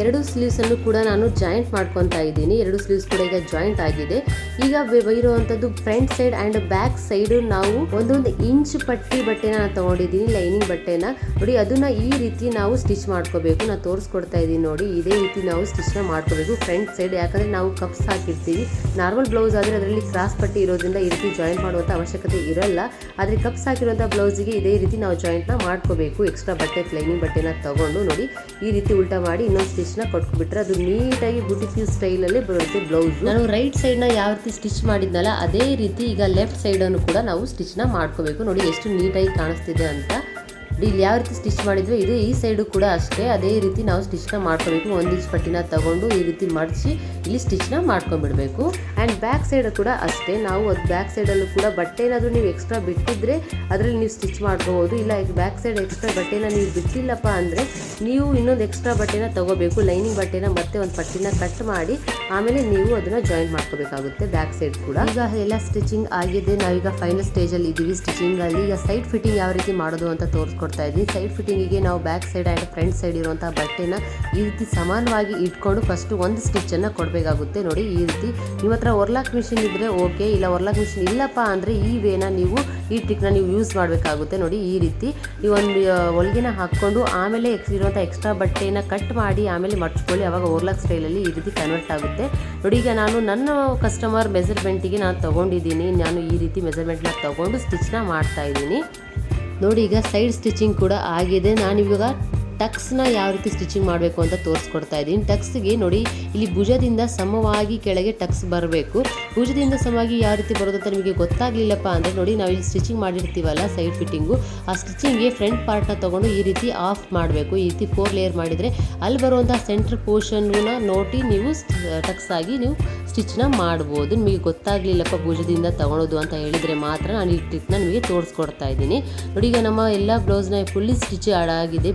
Speaker 1: ಎರಡು ಸ್ಲೀವ್ಸನ್ನು ಕೂಡ ನಾನು ಜಾಯಿಂಟ್ ಮಾಡ್ಕೊತಾ ಇದ್ದೀನಿ. ಎರಡು ಸ್ಲೀವ್ಸ್ ಕೂಡ ಈಗ ಜಾಯಿಂಟ್ ಆಗಿದೆ. ಈಗ ಇರುವಂಥದ್ದು front side and back side ನಾವು ಒಂದೊಂದು ಇಂಚ್ ಪಟ್ಟಿ ಬಟ್ಟೆನ ನಾನು ತೊಗೊಂಡಿದ್ದೀನಿ, ಲೈನಿಂಗ್ ಬಟ್ಟೆನ. ನೋಡಿ ಅದನ್ನು ಈ ರೀತಿ ನಾವು ಸ್ಟಿಚ್ ಮಾಡ್ಕೋಬೇಕು. ನಾನು ತೋರಿಸ್ಕೊಡ್ತಾ ಇದ್ದೀನಿ ನೋಡಿ, ಇದೇ ರೀತಿ ನಾವು ಸ್ಟಿಚ್ನ ಮಾಡ್ಕೋಬೇಕು ಫ್ರಂಟ್ ಸೈಡ್. ಯಾಕಂದರೆ ನಾವು ಕಪ್ಸ್ ಹಾಕಿರ್ತೀವಿ. ನಾರ್ಮಲ್ ಬ್ಲೌಸ್ ಆದರೆ ಅದರಲ್ಲಿ ಕ್ರಾಸ್ ಪಟ್ಟಿ ಇರೋದ್ರಿಂದ ಈ ರೀತಿ ಜಾಯಿಂಟ್ ಮಾಡುವಂಥ ಅವಶ್ಯಕತೆ ಇರಲ್ಲ. ಆದರೆ ಕಪ್ಸ್ ಹಾಕಿರುವಂಥ ಬ್ಲೌಸಿಗೆ ಇದೇ ರೀತಿ ನಾವು ಜಾಯಿಂಟ್ನ ಮಾಡ್ಕೋಬೇಕು. ಎಕ್ಸ್ಟ್ರಾ ಬಟ್ಟೆ ಲೈನಿಂಗ್ ಬಟ್ಟೆನ ತೊಗೊಂಡು ನೋಡಿ ಈ ರೀತಿ ಉಲ್ಟಾ ಮಾಡಿ ಇನ್ನೊಂದು ಸ್ಟಿಚ್ನ ಕೊಟ್ಬಿಟ್ರೆ ಅದು ನೀಟಾಗಿ ಬ್ಯೂಟಿಫುಲ್ ಸ್ಟೈಲಲ್ಲಿ ಬರುತ್ತೆ ಬ್ಲೌಸ್. ನಾನು ರೈಟ್ ಸೈಡ್ನ ಯಾವ ರೀತಿ ಸ್ಟಿಚ್ ಮಾಡಿದ್ನಲ್ಲ ಅದೇ ರೀತಿ ಈಗ ಲೆಫ್ಟ್ ಸೈಡನ್ನು ಕೂಡ ನಾವು ಸ್ಟಿಚ್ನ ಮಾಡ್ಕೋಬೇಕು. ನೋಡಿ ಎಷ್ಟು ನೀಟಾಗಿ ಕಾಣಿಸ್ತಿದೆ ಅಂತ. ಇಲ್ಲಿ ಯಾವ ರೀತಿ ಸ್ಟಿಚ್ ಮಾಡಿದ್ವಿ ಇದು ಈ ಸೈಡು ಕೂಡ ಅಷ್ಟೇ ಅದೇ ರೀತಿ ನಾವು ಸ್ಟಿಚ್ನ ಮಾಡ್ಕೋಬೇಕು. 1 ಇಂಚ್ ಪಟ್ಟಿನ ತಗೊಂಡು ಈ ರೀತಿ ಮಡಿಸಿ ಇಲ್ಲಿ ಸ್ಟಿಚ್ನ ಮಾಡ್ಕೊಂಡ್ಬಿಡ್ಬೇಕು. ಆ್ಯಂಡ್ ಬ್ಯಾಕ್ ಸೈಡ್ ಕೂಡ ಅಷ್ಟೇ. ನಾವು ಅದು ಬ್ಯಾಕ್ ಸೈಡಲ್ಲೂ ಕೂಡ ಬಟ್ಟೆ ಏನಾದರೂ ನೀವು ಎಕ್ಸ್ಟ್ರಾ ಬಿಟ್ಟಿದ್ರೆ ಅದರಲ್ಲಿ ನೀವು ಸ್ಟಿಚ್ ಮಾಡ್ಕೋಬೋದು. ಇಲ್ಲ ಬ್ಯಾಕ್ ಸೈಡ್ ಎಕ್ಸ್ಟ್ರಾ ಬಟ್ಟೆನ ನೀವು ಬಿಟ್ಟಿಲ್ಲಪ್ಪ ಅಂದರೆ ನೀವು ಇನ್ನೊಂದು ಎಕ್ಸ್ಟ್ರಾ ಬಟ್ಟೆನ ತೊಗೋಬೇಕು. ಲೈನಿಂಗ್ ಬಟ್ಟೆನ ಮತ್ತೆ ಒಂದು ಪಟ್ಟಿನ ಕಟ್ ಮಾಡಿ ಆಮೇಲೆ ನೀವು ಅದನ್ನು ಜಾಯಿಂಟ್ ಮಾಡ್ಕೋಬೇಕಾಗುತ್ತೆ ಬ್ಯಾಕ್ ಸೈಡ್ ಕೂಡ. ಈಗ ಎಲ್ಲ ಸ್ಟಿಚಿಂಗ್ ಆಗಿದೆ. ನಾವೀಗ ಫೈನಲ್ ಸ್ಟೇಜಲ್ಲಿ ಇದ್ದೀವಿ ಸ್ಟಿಚಿಂಗಲ್ಲಿ. ಈಗ ಸೈಡ್ ಫಿಟ್ಟಿಂಗ್ ಯಾವ ರೀತಿ ಮಾಡೋದು ಅಂತ ತೋರಿಸ್ಕೊಡ್ತಾ ಇದ್ದೀನಿ. ಸೈಡ್ ಫಿಟ್ಟಿಂಗಿಗೆ ನಾವು back side and front side ಇರುವಂಥ ಬಟ್ಟೆನ ಈ ರೀತಿ ಸಮಾನವಾಗಿ ಇಟ್ಕೊಂಡು ಫಸ್ಟು ಒಂದು ಸ್ಟಿಚ್ಚನ್ನು ಕೊಡಬೇಕಾಗುತ್ತೆ. ನೋಡಿ ಈ ರೀತಿ ನಿಮ್ಮ ಹತ್ರ ಒರ್ಲಾಕ್ ಮಿಷಿನ್ ಇದ್ದರೆ ಓಕೆ, ಇಲ್ಲ ಒರ್ಲಾಕ್ ಮಿಷಿನ್ ಇಲ್ಲಪ್ಪ ಅಂದರೆ ಈ ವೇನ ನೀವು ಈ ಟ್ರಿಕ್ನ ನೀವು ಯೂಸ್ ಮಾಡಬೇಕಾಗುತ್ತೆ. ನೋಡಿ ಈ ರೀತಿ ನೀವು ಒಂದು ಹೊಲಿಗೆನ ಹಾಕ್ಕೊಂಡು ಆಮೇಲೆ ಇರುವಂಥ ಎಕ್ಸ್ಟ್ರಾ ಬಟ್ಟೆನ ಕಟ್ ಮಾಡಿ ಆಮೇಲೆ ಮಡ್ಚ್ಕೊಳ್ಳಿ. ಆವಾಗ ಓರ್ಲಾಕ್ ಸ್ಟೈಲಲ್ಲಿ ಈ ರೀತಿ ಕನ್ವರ್ಟ್ ಆಗುತ್ತೆ. ನೋಡಿ ಈಗ ನಾನು ನನ್ನ ಕಸ್ಟಮರ್ ಮೆಜರ್ಮೆಂಟಿಗೆ ನಾನು ತೊಗೊಂಡಿದ್ದೀನಿ. ನಾನು ಈ ರೀತಿ ಮೆಜರ್ಮೆಂಟ್ನ ತೊಗೊಂಡು ಸ್ಟಿಚ್ನ ಮಾಡ್ತಾ ಇದ್ದೀನಿ. ನೋಡಿ ಈಗ ಸೈಡ್ ಸ್ಟಿಚಿಂಗ್ ಕೂಡ ಆಗಿದೆ. ನಾನಿವಾಗ ಟಕ್ಸ್ನ ಯಾವ ರೀತಿ ಸ್ಟಿಚಿಂಗ್ ಮಾಡಬೇಕು ಅಂತ ತೋರಿಸ್ಕೊಡ್ತಾ ಇದ್ದೀನಿ. ಟಕ್ಸ್ಗೆ ನೋಡಿ ಇಲ್ಲಿ ಭುಜದಿಂದ ಸಮವಾಗಿ ಕೆಳಗೆ ಟಕ್ಸ್ ಬರಬೇಕು. ಭುಜದಿಂದ ಸಮವಾಗಿ ಯಾವ ರೀತಿ ಬರೋದು ಅಂತ ನಿಮಗೆ ಗೊತ್ತಾಗಲಿಲ್ಲಪ್ಪ ಅಂದರೆ ನೋಡಿ ನಾವು ಇಲ್ಲಿ ಸ್ಟಿಚಿಂಗ್ ಮಾಡಿರ್ತೀವಲ್ಲ ಸೈಡ್ ಫಿಟ್ಟಿಂಗು, ಆ ಸ್ಟಿಚಿಂಗ್ಗೆ ಫ್ರಂಟ್ ಪಾರ್ಟ್ನ ತೊಗೊಂಡು ಈ ರೀತಿ ಆಫ್ ಮಾಡಬೇಕು. ಈ ರೀತಿ 4 ಲೇಯರ್ ಮಾಡಿದರೆ ಅಲ್ಲಿ ಬರುವಂಥ ಸೆಂಟ್ರ್ ಪೋರ್ಷನ್ನ ನೋಡಿ ನೀವು ಟಕ್ಸ್ ಆಗಿ ನೀವು ಸ್ಟಿಚ್ನ ಮಾಡ್ಬೋದು. ನಿಮಗೆ ಗೊತ್ತಾಗಲಿಲ್ಲಪ್ಪ ಭುಜದಿಂದ ತೊಗೊಳೋದು ಅಂತ ಹೇಳಿದರೆ ಮಾತ್ರ ನಾನು ಈ ಟ್ರಿಕ್ನ ನಿಮಗೆ ತೋರಿಸ್ಕೊಡ್ತಾ ಇದ್ದೀನಿ. ನೋಡಿ ಈಗ ನಮ್ಮ ಎಲ್ಲ ಬ್ಲೌಸ್ನ ಫುಲ್ಲಿ ಸ್ಟಿಚ್ ಆಗಿದೆ.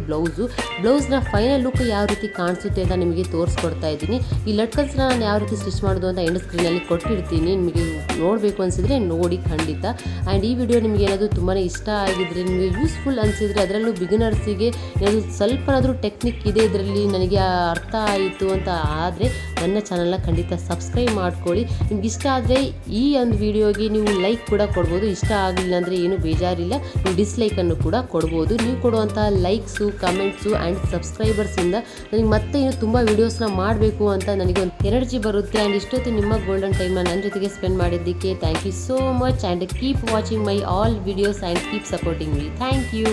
Speaker 1: ಬ್ಲೌಸ್ನ ಫೈನಲ್ ಲುಕ್ ಯಾವ ರೀತಿ ಕಾಣಿಸುತ್ತೆ ಅಂತ ನಿಮಗೆ ತೋರಿಸ್ಕೊಡ್ತಾ ಇದ್ದೀನಿ. ಈ ಲಟ್ಕನ್ಸ್ನ ನಾನು ಯಾವ ರೀತಿ ಸ್ಟಿಚ್ ಮಾಡೋದು ಅಂತ ಎಂಡ್ ಸ್ಕ್ರೀನಲ್ಲಿ ಕೊಟ್ಟಿರ್ತೀನಿ. ನಿಮಗೆ ನೋಡಬೇಕು ಅನಿಸಿದರೆ ನೋಡಿ ಖಂಡಿತ. ಆ್ಯಂಡ್ ಈ ವಿಡಿಯೋ ನಿಮಗೆ ಏನಾದರೂ ತುಂಬಾ ಇಷ್ಟ ಆಗಿದ್ರೆ, ನಿಮಗೆ ಯೂಸ್ಫುಲ್ ಅನಿಸಿದರೆ, ಅದರಲ್ಲೂ ಬಿಗಿನರ್ಸಿಗೆ ಏನಾದರೂ ಸ್ವಲ್ಪನಾದರೂ ಟೆಕ್ನಿಕ್ ಇದೆ ಇದರಲ್ಲಿ ನನಗೆ ಅರ್ಥ ಆಯಿತು ಅಂತ ಆದರೆ ನನ್ನ ಚಾನಲ್ನ ಖಂಡಿತ ಸಬ್ಸ್ಕ್ರೈಬ್ ಮಾಡ್ಕೊಳ್ಳಿ. ನಿಮ್ಗೆ ಇಷ್ಟ ಆದರೆ ಈ ಒಂದು ವಿಡಿಯೋಗೆ ನೀವು ಲೈಕ್ ಕೂಡ ಕೊಡ್ಬೋದು. ಇಷ್ಟ ಆಗಲಿಲ್ಲ ಅಂದರೆ ಏನು ಬೇಜಾರಿಲ್ಲ, ನೀವು ಡಿಸ್ಲೈಕನ್ನು ಕೂಡ ಕೊಡ್ಬೋದು. ನೀವು ಕೊಡುವಂಥ ಲೈಕ್ಸು, ಕಮೆಂಟ್ಸು ಆ್ಯಂಡ್ ಸಬ್ಸ್ಕ್ರೈಬರ್ಸಿಂದ ನನಗೆ ಮತ್ತೆ ಇನ್ನೂ ತುಂಬ ವೀಡಿಯೋಸ್ನ ಮಾಡಬೇಕು ಅಂತ ನನಗೆ ಒಂದು ಎನರ್ಜಿ ಬರುತ್ತೆ. ಆ್ಯಂಡ್ ಇಷ್ಟೊತ್ತು ನಿಮ್ಮ ಗೋಲ್ಡನ್ ಟೈಮ್ನ ನನ್ನ ಜೊತೆಗೆ ಸ್ಪೆಂಡ್ ಮಾಡಿದ್ದಕ್ಕೆ thank you so much. And keep watching my all videos and keep supporting me. Thank you.